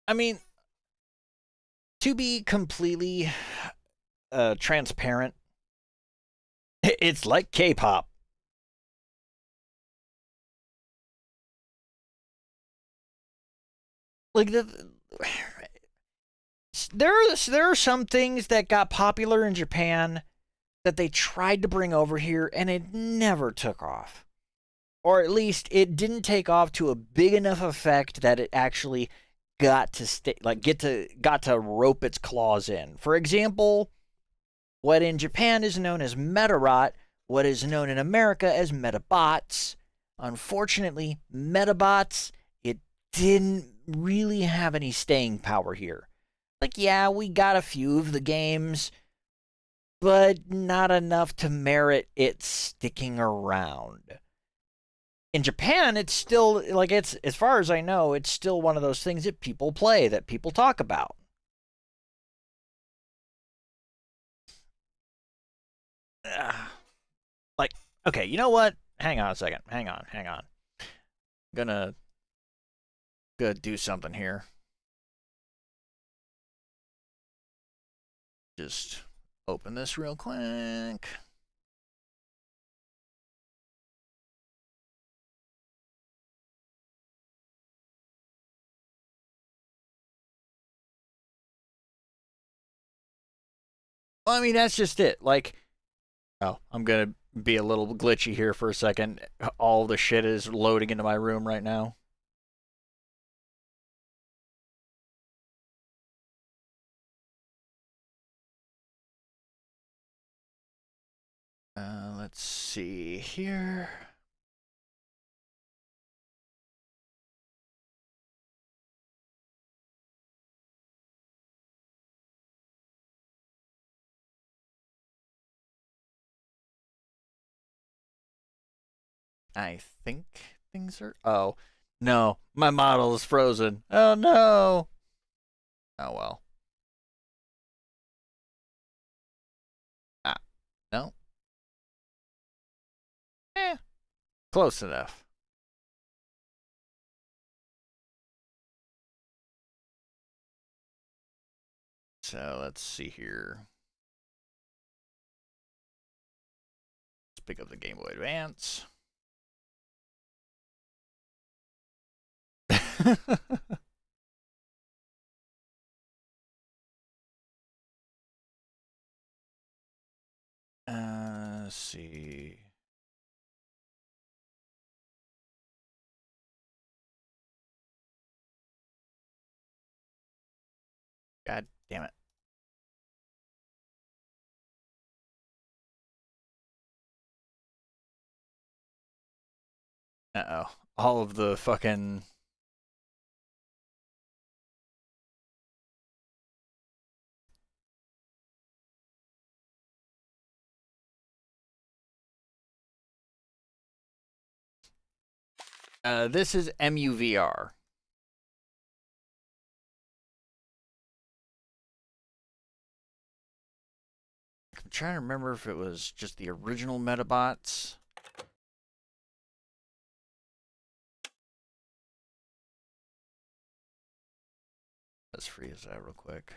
I mean, to be completely transparent, it's like K-pop. Like there are some things that got popular in Japan that they tried to bring over here and it never took off. Or at least it didn't take off to a big enough effect that it actually got to rope its claws in. For example, what in Japan is known as Metarot, what is known in America as Metabots. Unfortunately, Metabots, it didn't really have any staying power here. Like, yeah, we got a few of the games, but not enough to merit it sticking around. In Japan, it's still, like, it's, as far as I know, it's still one of those things that people play, that people talk about. Like, okay, you know what? Hang on a second. Hang on. Gonna do something here. Just open this real quick. Well, I mean, that's just it. Like, oh, I'm gonna be a little glitchy here for a second. All the shit is loading into my room right now. Let's see here. I think things are... Oh, no. My model is frozen. Oh, no. Oh, well. Ah, no. Eh, close enough. So, let's see here. Let's pick up the Game Boy Advance. Let's see. God damn it. Uh-oh. All of the fucking... this is MUVR. I'm trying to remember if it was just the original Metabots. Let's freeze that real quick.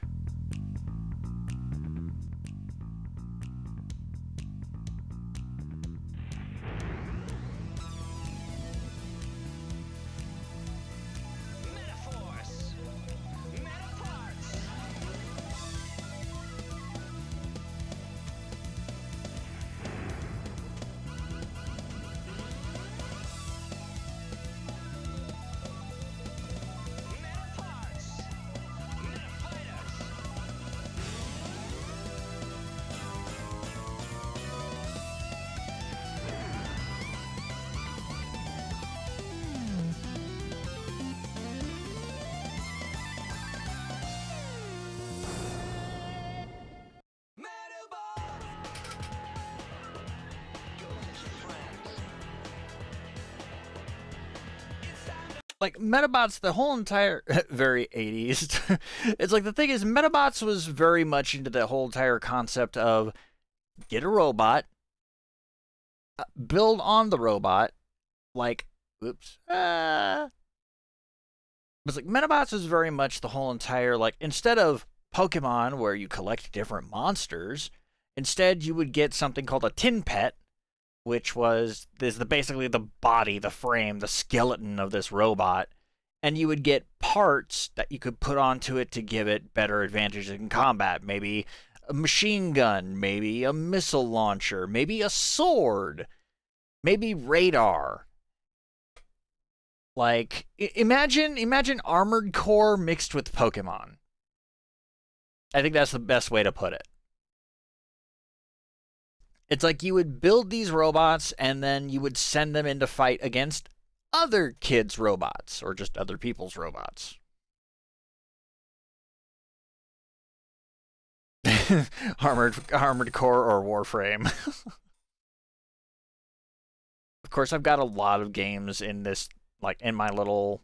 Like Metabots, the whole entire very 80s. It's like the thing is, Metabots was very much into the whole entire concept of get a robot, build on the robot, like, oops. It's like Metabots is very much the whole entire, like, instead of Pokemon where you collect different monsters, instead you would get something called a tin pet, which is basically the body, the frame, the skeleton of this robot, and you would get parts that you could put onto it to give it better advantages in combat. Maybe a machine gun, maybe a missile launcher, maybe a sword, maybe radar. Like, imagine Armored Core mixed with Pokemon. I think that's the best way to put it. It's like you would build these robots and then you would send them into fight against other kids' robots or just other people's robots. Armored Core or Warframe. Of course, I've got a lot of games in this, like in my little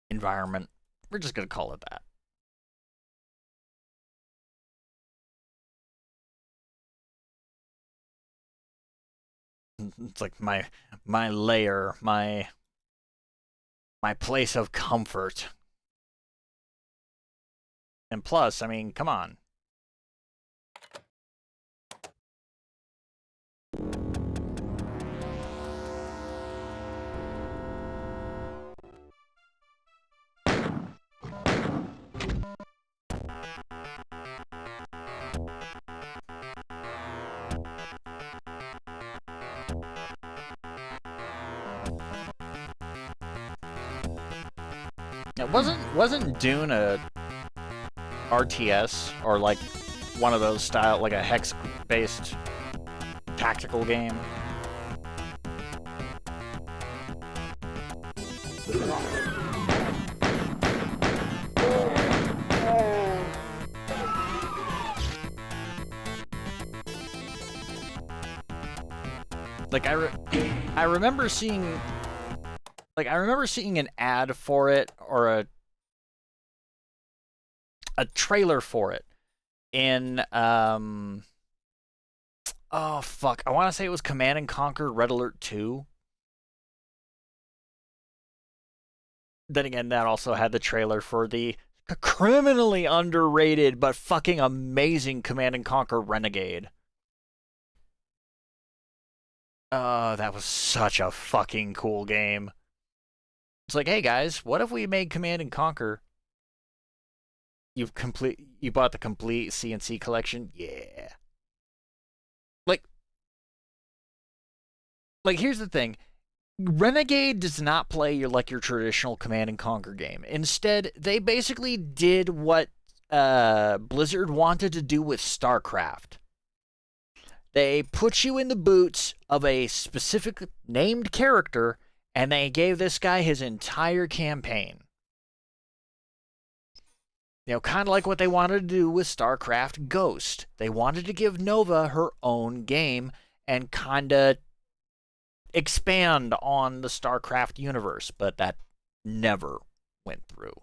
environment. We're just gonna call it that. It's like my lair, my place of comfort. And plus, I mean, come on. It wasn't Dune a RTS or like one of those style, like a hex-based tactical game? Like I remember seeing an ad for it or a trailer for it in oh fuck, I want to say it was Command and Conquer Red Alert 2. Then again, that also had the trailer for the criminally underrated but fucking amazing Command and Conquer Renegade. That was such a fucking cool game. It's like, hey guys, what if we made Command and Conquer? You bought the complete CNC collection? Yeah. Like here's the thing. Renegade does not play your traditional Command and Conquer game. Instead, they basically did what Blizzard wanted to do with StarCraft. They put you in the boots of a specific named character, and they gave this guy his entire campaign. You know, kind of like what they wanted to do with StarCraft Ghost. They wanted to give Nova her own game and kind of expand on the StarCraft universe, but that never went through.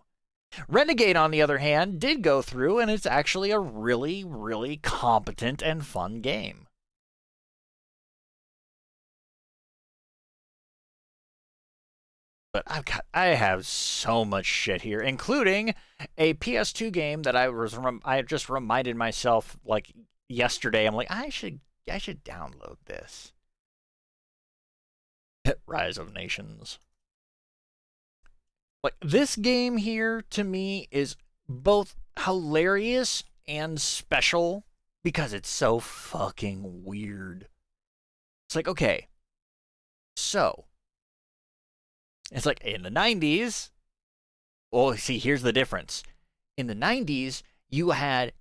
Renegade, on the other hand, did go through, and it's actually a really, really competent and fun game. But I have so much shit here, including a PS2 game that I just reminded myself like yesterday. I'm like, I should download this. Rise of Nations. Like, this game here to me is both hilarious and special because it's so fucking weird. It's like, okay, so it's like in the 90s. Well, see, here's the difference. In the 90s, you had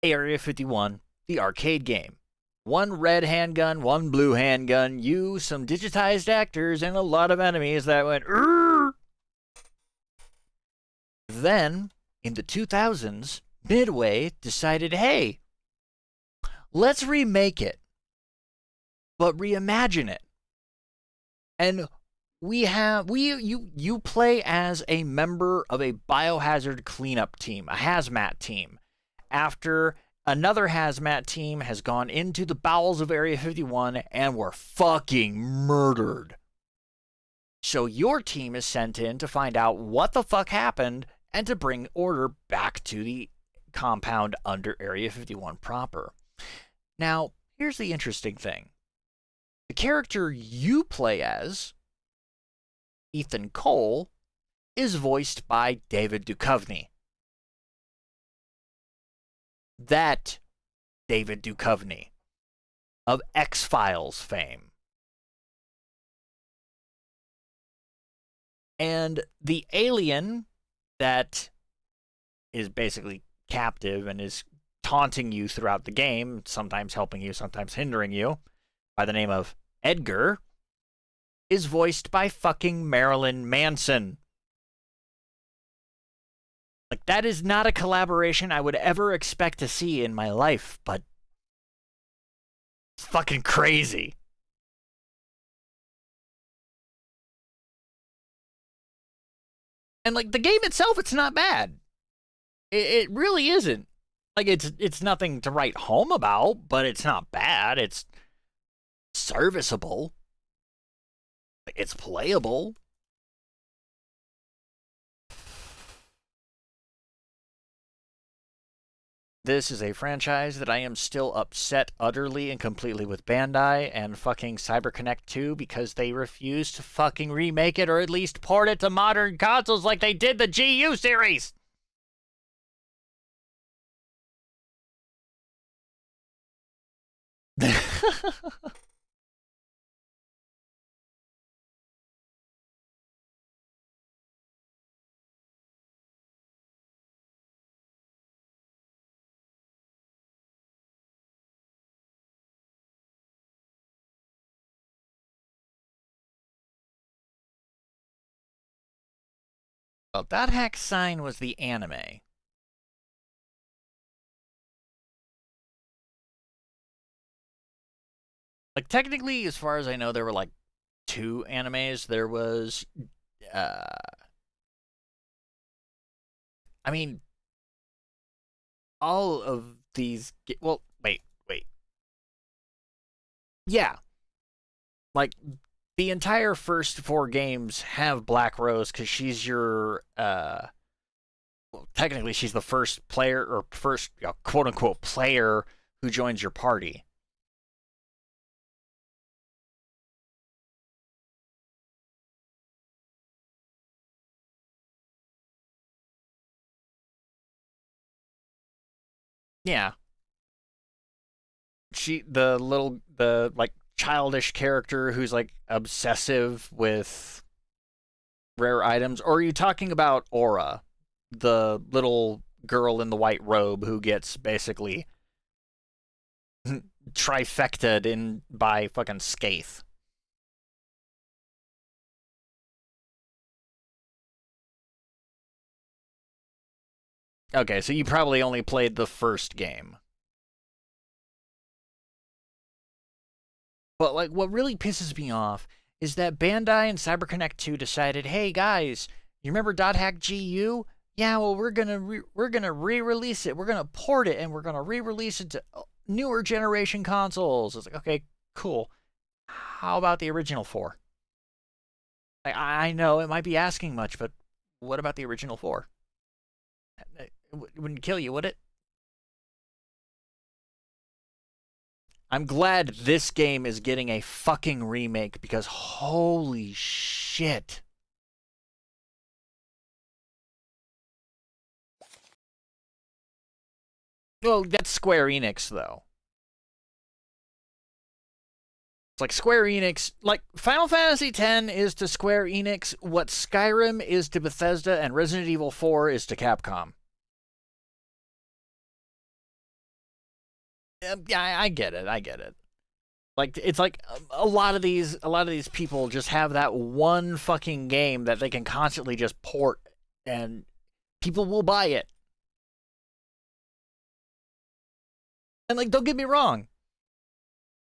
Area 51, the arcade game. One red handgun, one blue handgun, you, some digitized actors, and a lot of enemies that went, Urgh! Then, in the 2000s, Midway decided, hey, let's remake it, but reimagine it. And you play as a member of a biohazard cleanup team, a hazmat team, after another hazmat team has gone into the bowels of Area 51 and were fucking murdered. So your team is sent in to find out what the fuck happened and to bring order back to the compound under Area 51 proper. Now, here's the interesting thing. The character you play as, Ethan Cole, is voiced by David Duchovny. That David Duchovny of X-Files fame. And the alien that is basically captive and is taunting you throughout the game, sometimes helping you, sometimes hindering you, by the name of Edgar, is voiced by fucking Marilyn Manson. Like, that is not a collaboration I would ever expect to see in my life, but it's fucking crazy. And, like, the game itself, it's not bad. It really isn't. Like, it's nothing to write home about, but it's not bad. It's serviceable. It's playable. This is a franchise that I am still upset utterly and completely with Bandai and fucking CyberConnect 2 because they refuse to fucking remake it or at least port it to modern consoles like they did the GU series. Well, Dot Hack Sign was the anime. Like, technically, as far as I know, there were like two animes. There was, uh, I mean, all of these. Well, wait. Yeah, like the entire first four games have Black Rose because she's your well, technically she's the first player or first quote unquote player who joins your party. Yeah, the like childish character who's like obsessive with rare items. Or are you talking about Aura, the little girl in the white robe who gets basically trifected in by fucking Skaith? Okay, so you probably only played the first game. But like what really pisses me off is that Bandai and CyberConnect 2 decided, "Hey guys, you remember Dot Hack GU? Yeah, well we're going to re-release it. We're going to port it and we're going to re-release it to newer generation consoles." It's like, "Okay, cool. How about the original 4?" Like, I know it might be asking much, but what about the original 4? It wouldn't kill you, would it? I'm glad this game is getting a fucking remake because holy shit. Well, that's Square Enix, though. It's like Square Enix, like Final Fantasy X is to Square Enix what Skyrim is to Bethesda and Resident Evil 4 is to Capcom. Yeah, I get it. I get it. Like it's like a lot of these people just have that one fucking game that they can constantly just port and people will buy it. And like don't get me wrong,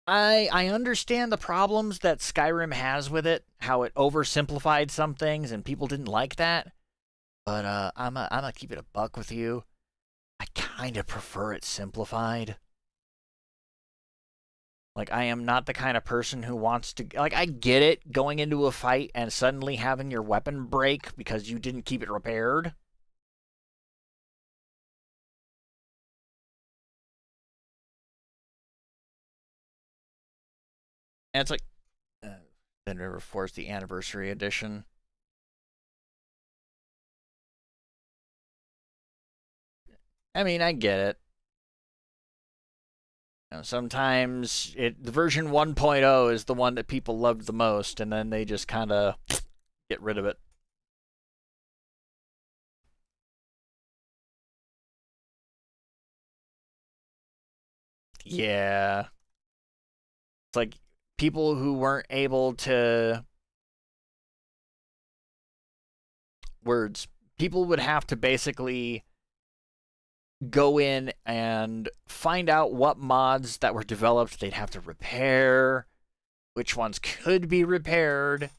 I understand the problems that Skyrim has with it, how it oversimplified some things and people didn't like that. But I'm gonna keep it a buck with you. I kind of prefer it simplified. Like I am not the kind of person who wants to like I get it going into a fight and suddenly having your weapon break because you didn't keep it repaired. And it's like then River Force the anniversary edition. I mean, I get it. You know, sometimes the version 1.0 is the one that people loved the most, and then they just kind of get rid of it. Yeah, it's like people who weren't able to words. People would have to basically go in and find out what mods that were developed they'd have to repair, which ones could be repaired.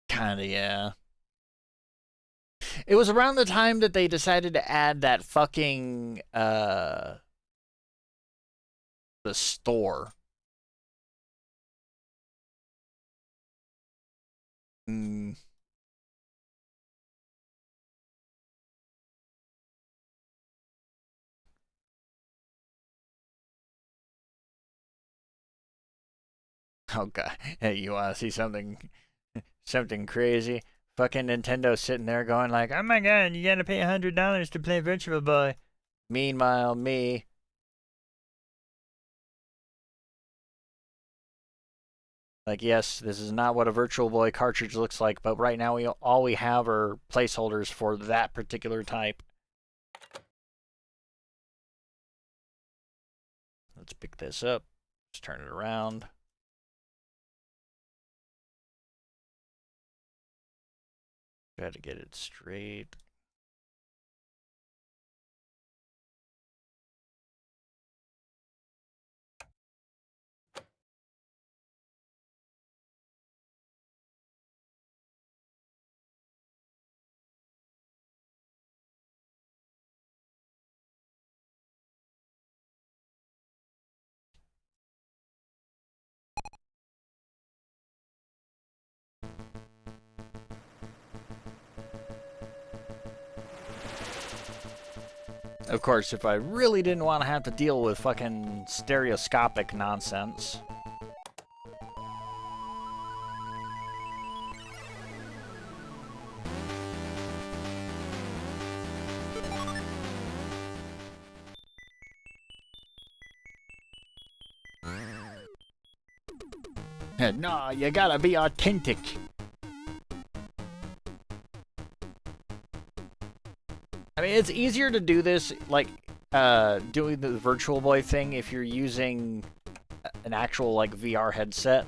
Kind of, yeah. It was around the time that they decided to add that fucking the store. Mm. Oh god. Hey, you wanna see something crazy? Fucking Nintendo sitting there going like, "Oh my god, you gotta pay $100 to play Virtual Boy." Meanwhile, me, Like, yes, this is not what a Virtual Boy cartridge looks like, but right now all we have are placeholders for that particular type. Let's pick this up. Let's turn it around. Try to get it straight. Of course, if I really didn't want to have to deal with fucking stereoscopic nonsense. No, you gotta be authentic. I mean, it's easier to do this, like, doing the Virtual Boy thing if you're using an actual, like, VR headset.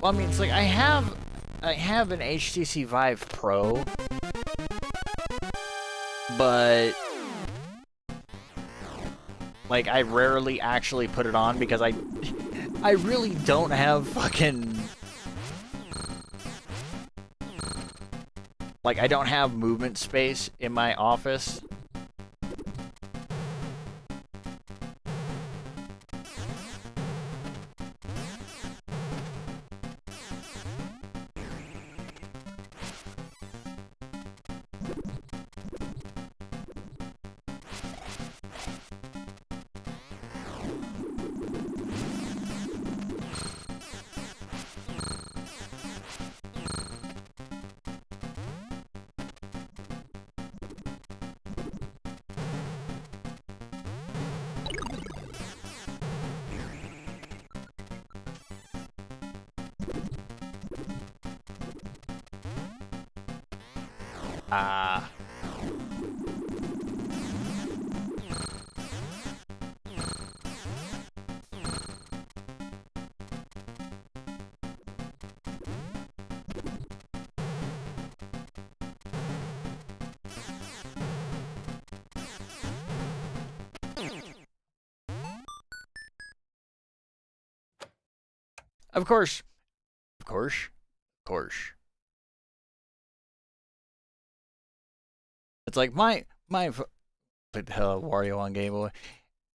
Well, I mean, it's like I have an HTC Vive Pro, but like I rarely actually put it on because I really don't have fucking, like, I don't have movement space in my office. Of course. Of course. Of course. It's like my what the hell, Wario on Game Boy.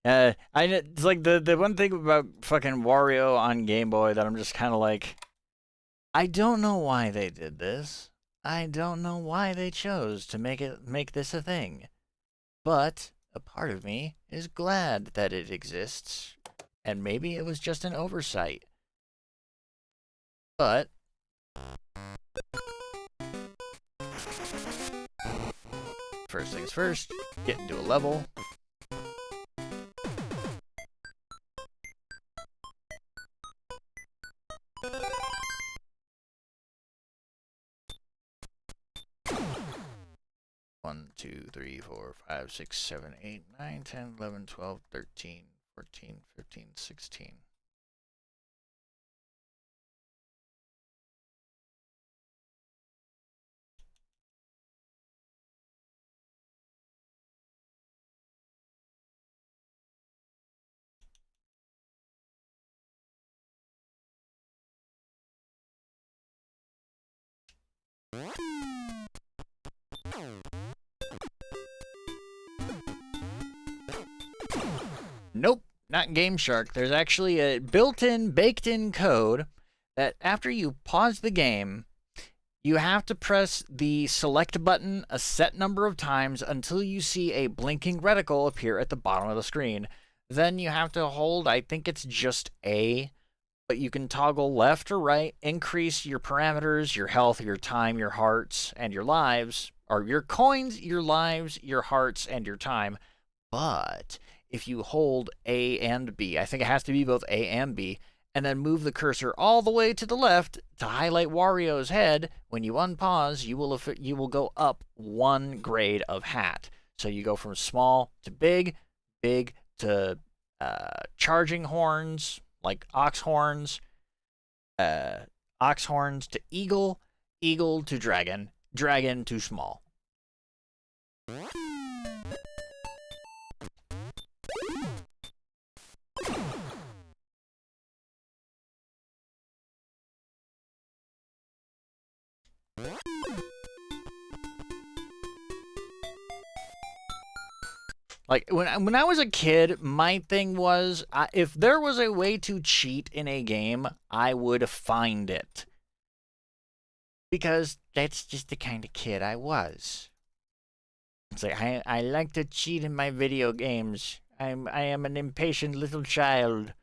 It's like the one thing about fucking Wario on Game Boy that I'm just kind of like, I don't know why they did this. I don't know why they chose to make this a thing. But a part of me is glad that it exists, and maybe it was just an oversight. But first things first, get into a level. One, 2, 3, 4, 5, 6, 7, 8, 9, 10, 11, 12, 13, 14, 15, 16. Nope, not Game Shark. There's actually a built-in, baked-in code that after you pause the game, you have to press the select button a set number of times until you see a blinking reticle appear at the bottom of the screen. Then you have to hold, I think it's just A, but you can toggle left or right, increase your parameters, your health, your time, your hearts, and your lives, or your coins, your lives, your hearts, and your time. But if you hold A and B, I think it has to be both A and B, and then move the cursor all the way to the left to highlight Wario's head, when you unpause, you will go up 1 grade of hat. So you go from small to big, big to charging horns, like ox horns to eagle, eagle to dragon, dragon to small. Like, when I was a kid, my thing was, if there was a way to cheat in a game, I would find it. Because that's just the kind of kid I was. It's like, I like to cheat in my video games. I am an impatient little child.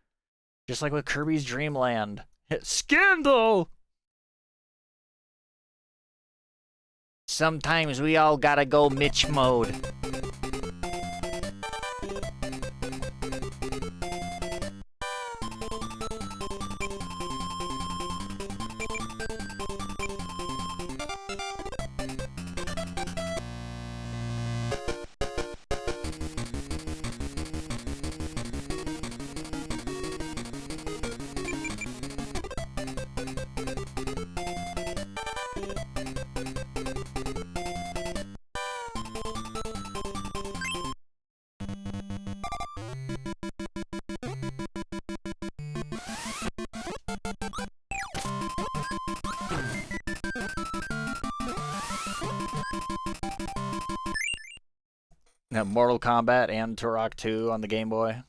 Just like with Kirby's Dream Land. Scandal! Sometimes we all gotta go Mitch mode. Mortal Kombat and Turok 2 on the Game Boy.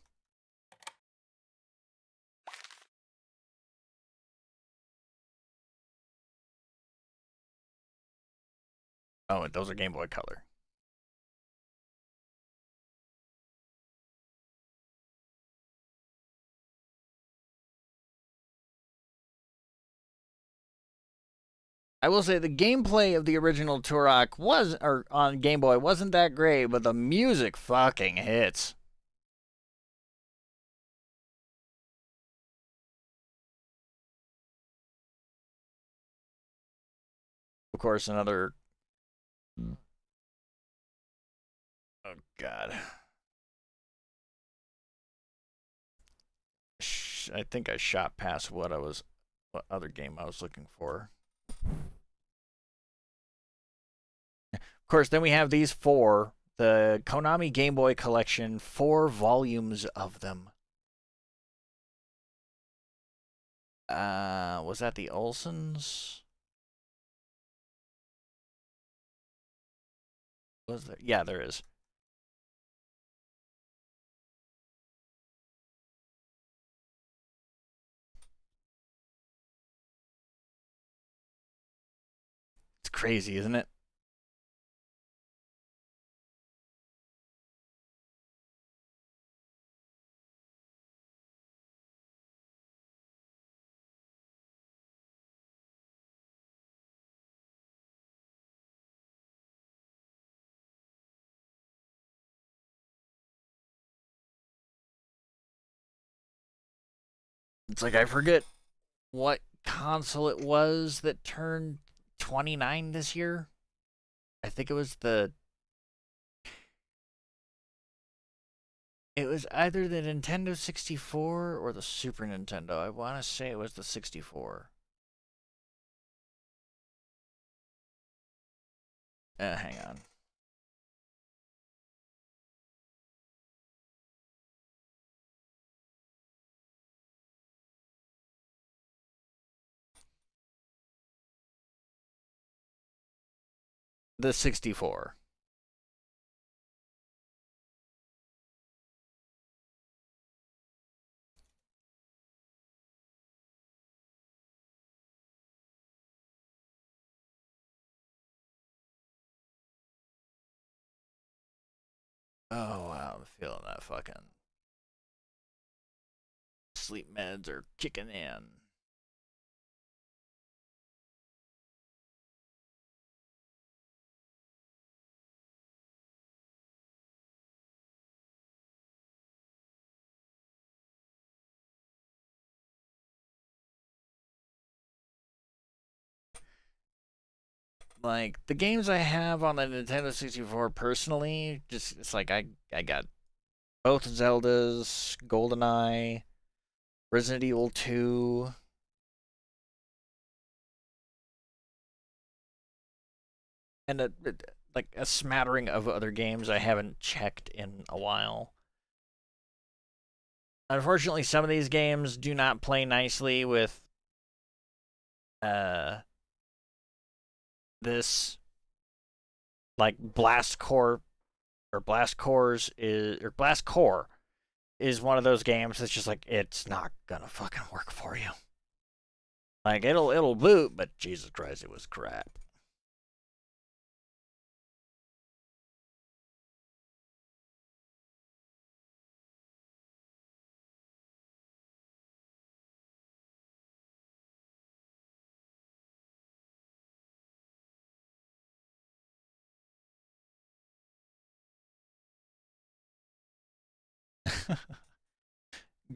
Oh, those are Game Boy Color. I will say the gameplay of the original Turok on Game Boy wasn't that great, but the music fucking hits. Of course, another. Oh God. I think I shot past what other game I was looking for. Of course, then we have these 4, the Konami Game Boy Collection, 4 volumes of them. Was that the Olsons? Was there? Yeah, there is. It's crazy, isn't it? It's like I forget what console it was that turned 29 this year. I think it was either the Nintendo 64 or the Super Nintendo. I want to say it was the 64. Hang on. The 64. Oh wow, I'm feeling that fucking sleep meds are kicking in. Like the games I have on the Nintendo 64 personally, just it's like I got both Zeldas, GoldenEye, Resident Evil 2, and like a smattering of other games I haven't checked in a while. Unfortunately, some of these games do not play nicely with uh this like Blast Core or Blast Cores is or Blast Core is one of those games that's just like it's not gonna fucking work for you. Like it'll boot, but Jesus Christ, it was crap.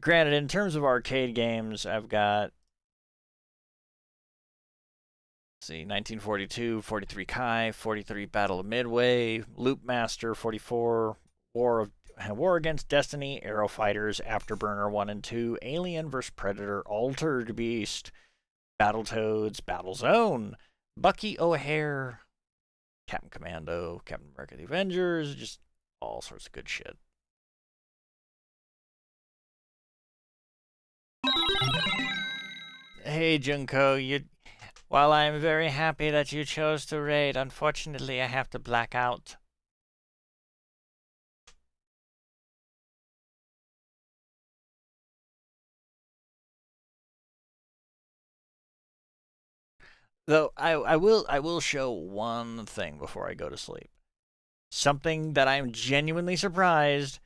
Granted, in terms of arcade games, I've got see 1942, 43 Kai, 43 Battle of Midway, Loop Master, 44 War Against Destiny, Aero Fighters, Afterburner 1 and 2, Alien vs Predator, Altered Beast, Battletoads, Battlezone, Bucky O'Hare, Captain Commando, Captain America the Avengers, just all sorts of good shit. Hey Junko, while I am very happy that you chose to raid, unfortunately I have to black out. Though I will show one thing before I go to sleep. Something that I'm genuinely surprised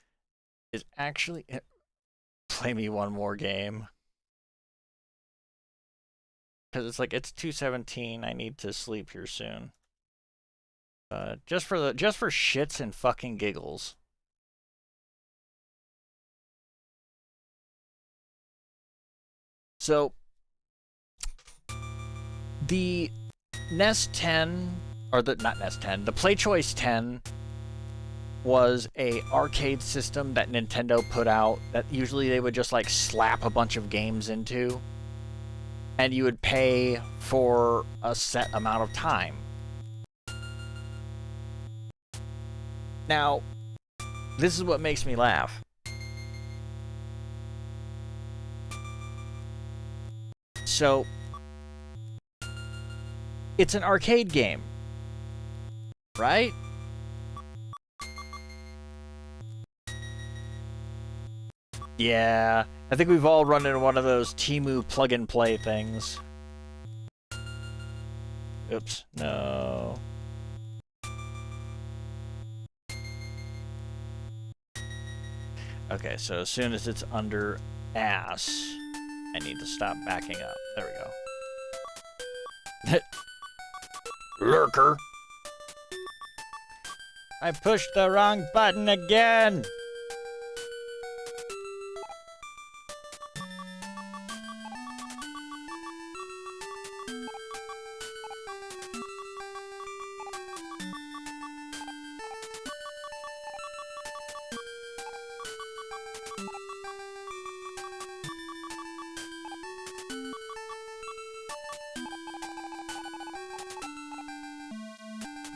is actually play me one more game. Cause it's like it's 2:17. I need to sleep here soon. Just for shits and fucking giggles. So the NES 10 or the not NES 10, the PlayChoice 10 was a arcade system that Nintendo put out that usually they would just like slap a bunch of games into and you would pay for a set amount of time. Now, this is what makes me laugh. So, it's an arcade game, right? Yeah, I think we've all run into one of those Temu plug and play things. Oops, no. Okay, so as soon as it's under ass, I need to stop backing up. There we go. Lurker. I pushed the wrong button again.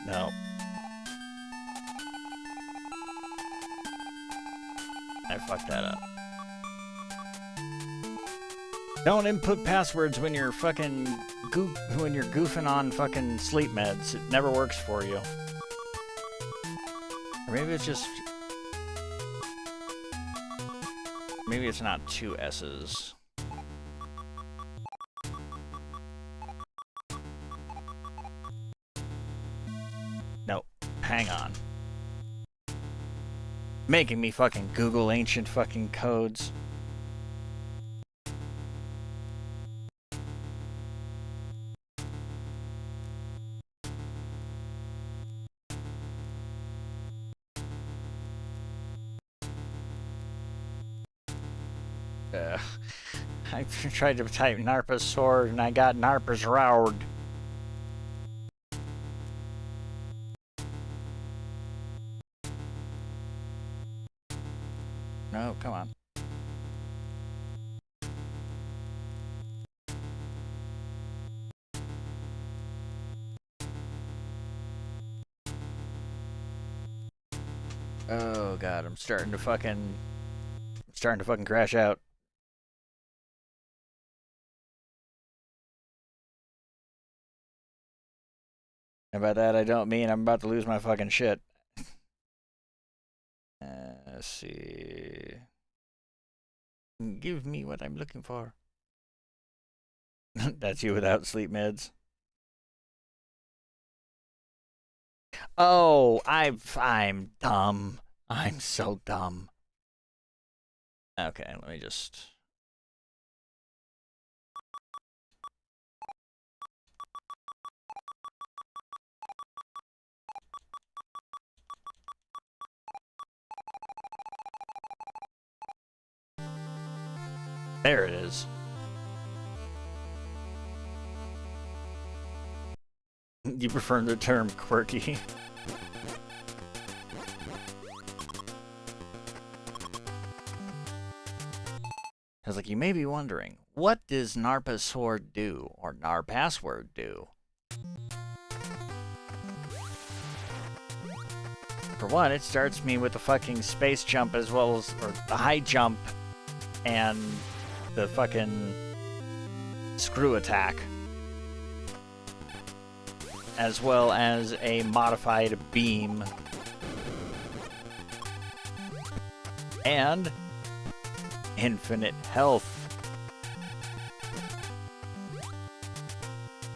No. I fucked that up. Don't input passwords when you're fucking when you're goofing on fucking sleep meds. It never works for you. Or maybe it's just maybe it's not two S's. Nope. Hang on. Making me fucking Google ancient fucking codes. I tried to type Narpa's sword and I got Narpa's Roud. No, come on. Oh god, I'm starting to fucking crash out. And by that I don't mean I'm about to lose my fucking shit. Let's see. Give me what I'm looking for. That's you without sleep meds. Oh, I'm dumb. I'm so dumb. Okay, let me just... There it is. You prefer the term quirky? I was like, you may be wondering, what does Narpa's sword do, or Nar password do? For one, it starts me with the fucking space jump as well as, or the high jump, and the fucking screw attack. As well as a modified beam. And infinite health.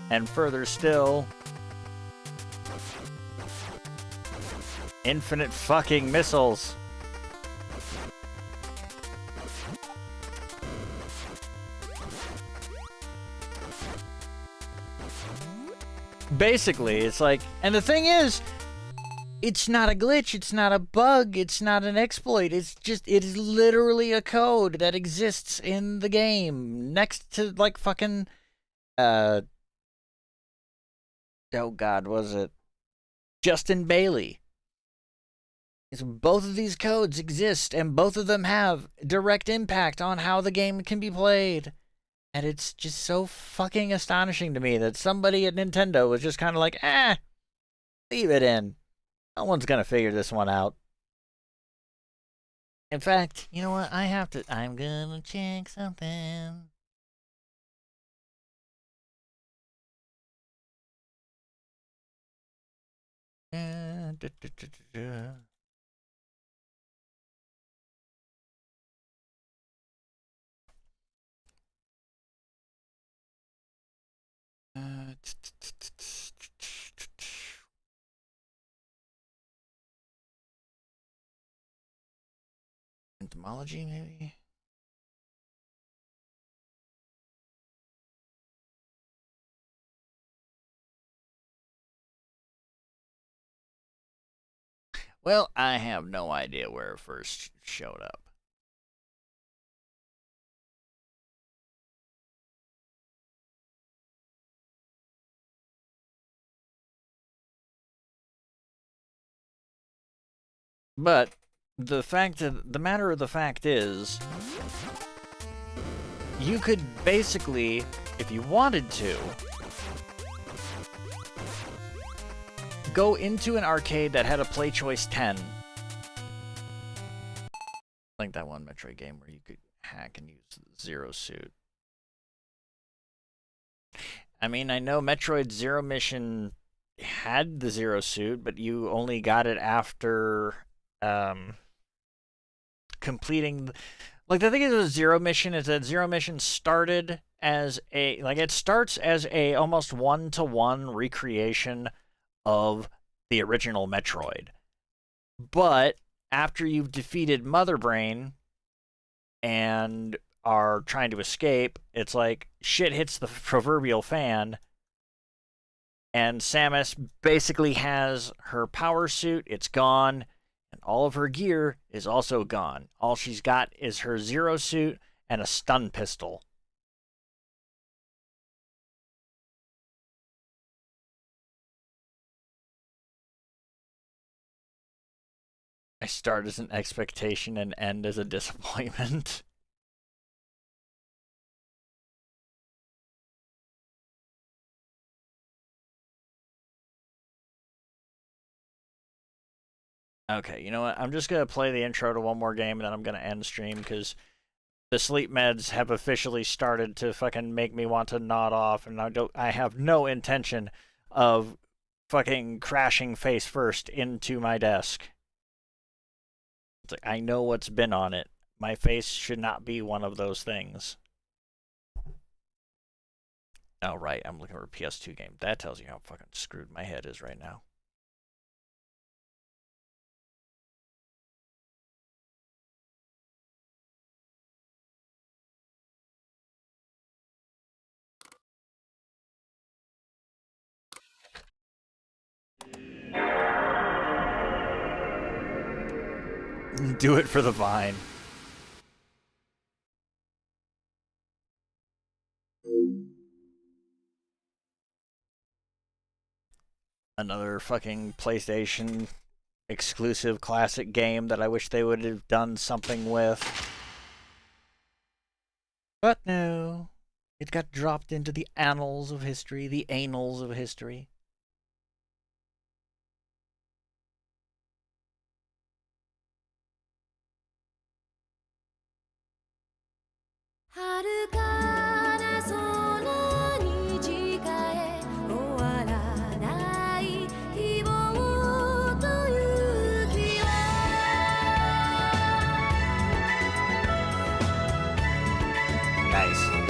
And further still, infinite fucking missiles. Basically, it's like, and the thing is, it's not a glitch, it's not a bug, it's not an exploit, it's just, it is literally a code that exists in the game, next to, like, fucking, oh god, was it Justin Bailey? It's, both of these codes exist, and both of them have direct impact on how the game can be played. And it's just so fucking astonishing to me that somebody at Nintendo was just kind of like, leave it in. No one's gonna figure this one out. In fact, you know what? I'm gonna check something. Entomology, maybe? Well, I have no idea where it first showed up. But the matter of the fact is, you could basically, if you wanted to, go into an arcade that had a Play Choice 10. Like that one Metroid game where you could hack and use Zero Suit. I mean, I know Metroid Zero Mission had the Zero Suit, but you only got it after completing... Like, the thing is with Zero Mission is that Zero Mission started as a... Like, it starts as a almost one-to-one recreation of the original Metroid. But after you've defeated Mother Brain and are trying to escape, it's like shit hits the proverbial fan, and Samus basically has her power suit, it's gone, and all of her gear is also gone. All she's got is her Zero suit and a stun pistol. I start as an expectation and end as a disappointment. Okay, you know what? I'm just gonna play the intro to one more game and then I'm gonna end stream because the sleep meds have officially started to fucking make me want to nod off, and I have no intention of fucking crashing face first into my desk. It's like, I know what's been on it. My face should not be one of those things. Oh, right, I'm looking for a PS2 game. That tells you how fucking screwed my head is right now. Do it for the Vine. Another fucking PlayStation exclusive classic game that I wish they would have done something with. But no. It got dropped into the annals of history, the annals of history. Nice.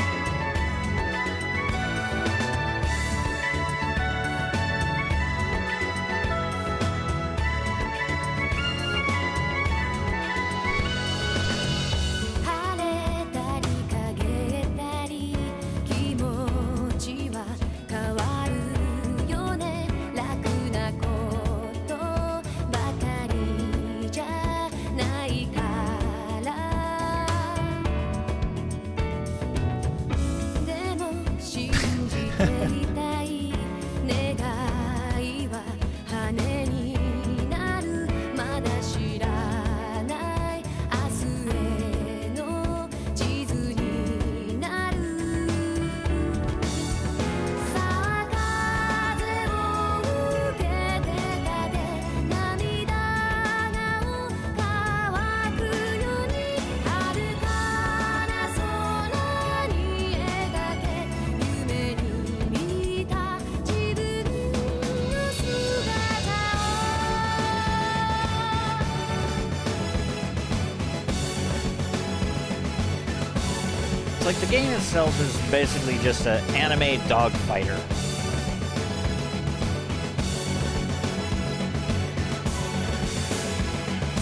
Like, the game itself is basically just an anime dogfighter.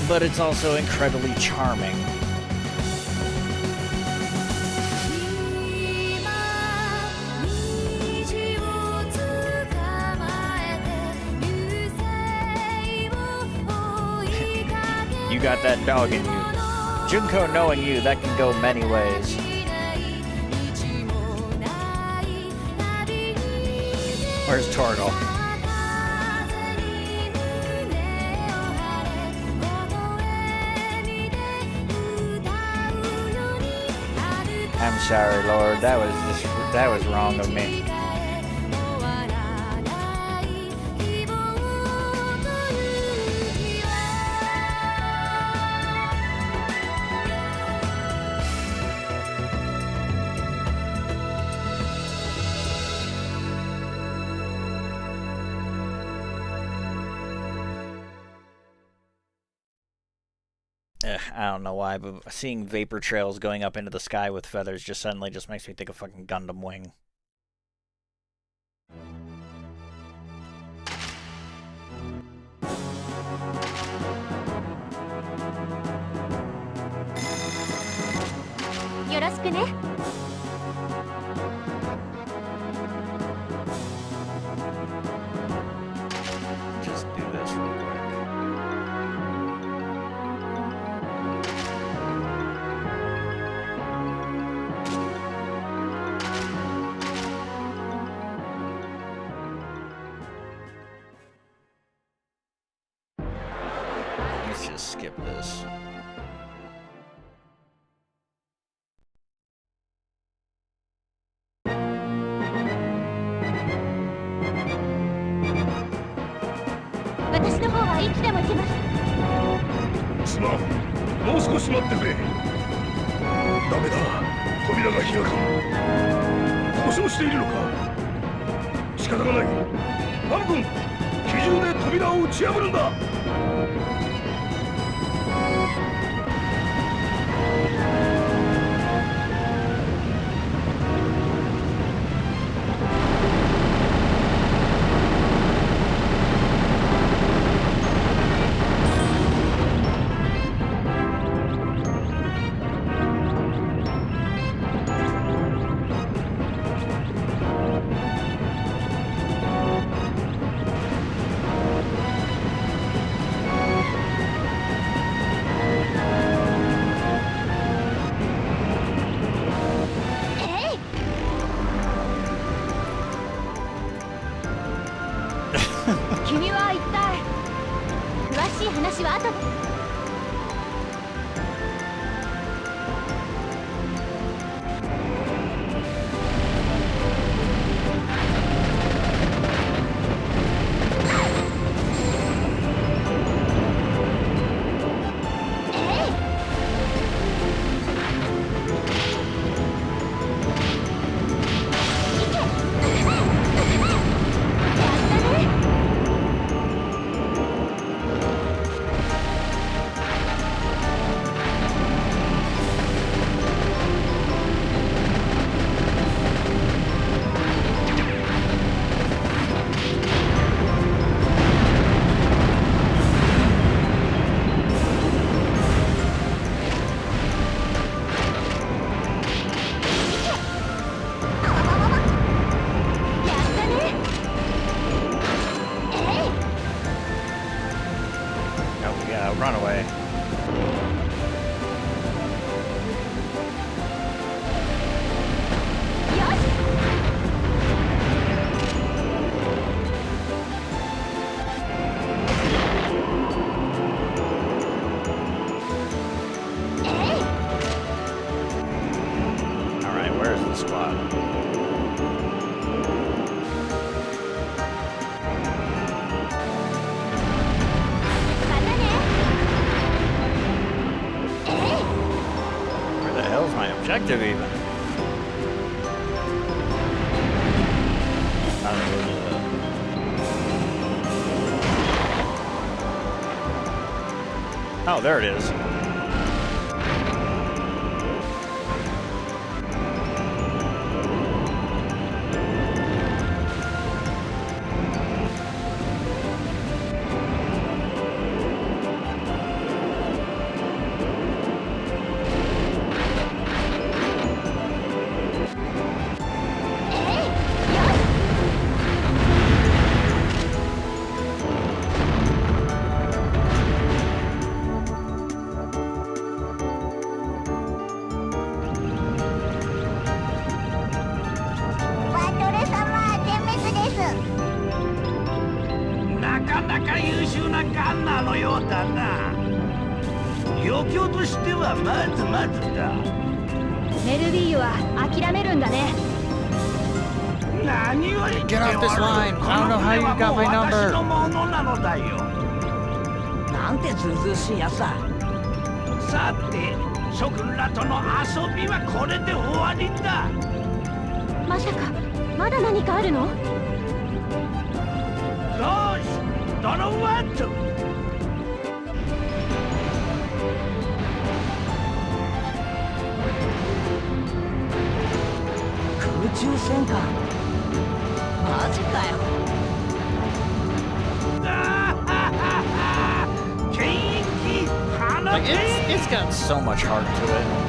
But it's also incredibly charming. You got that dog in you. Junko knowing you, that can go many ways. Where's Torgal? I'm sorry, Lord. That was wrong of me. I don't know why, but seeing vapor trails going up into the sky with feathers just suddenly just makes me think of fucking Gundam Wing. ろしくね。Just do this real quick. Let's just skip this. Run away. Alright, where's the squad? Hell's my objective even? Oh, there it is. Get off this line! I don't know how you got my number! なんてずうずうしいやつだ。さて、諸君らとの遊びはこれで終わりだ。まさか、まだ何かあるの？よし、ドローワット。空中戦か。マジかよ。Like it's got so much heart to it.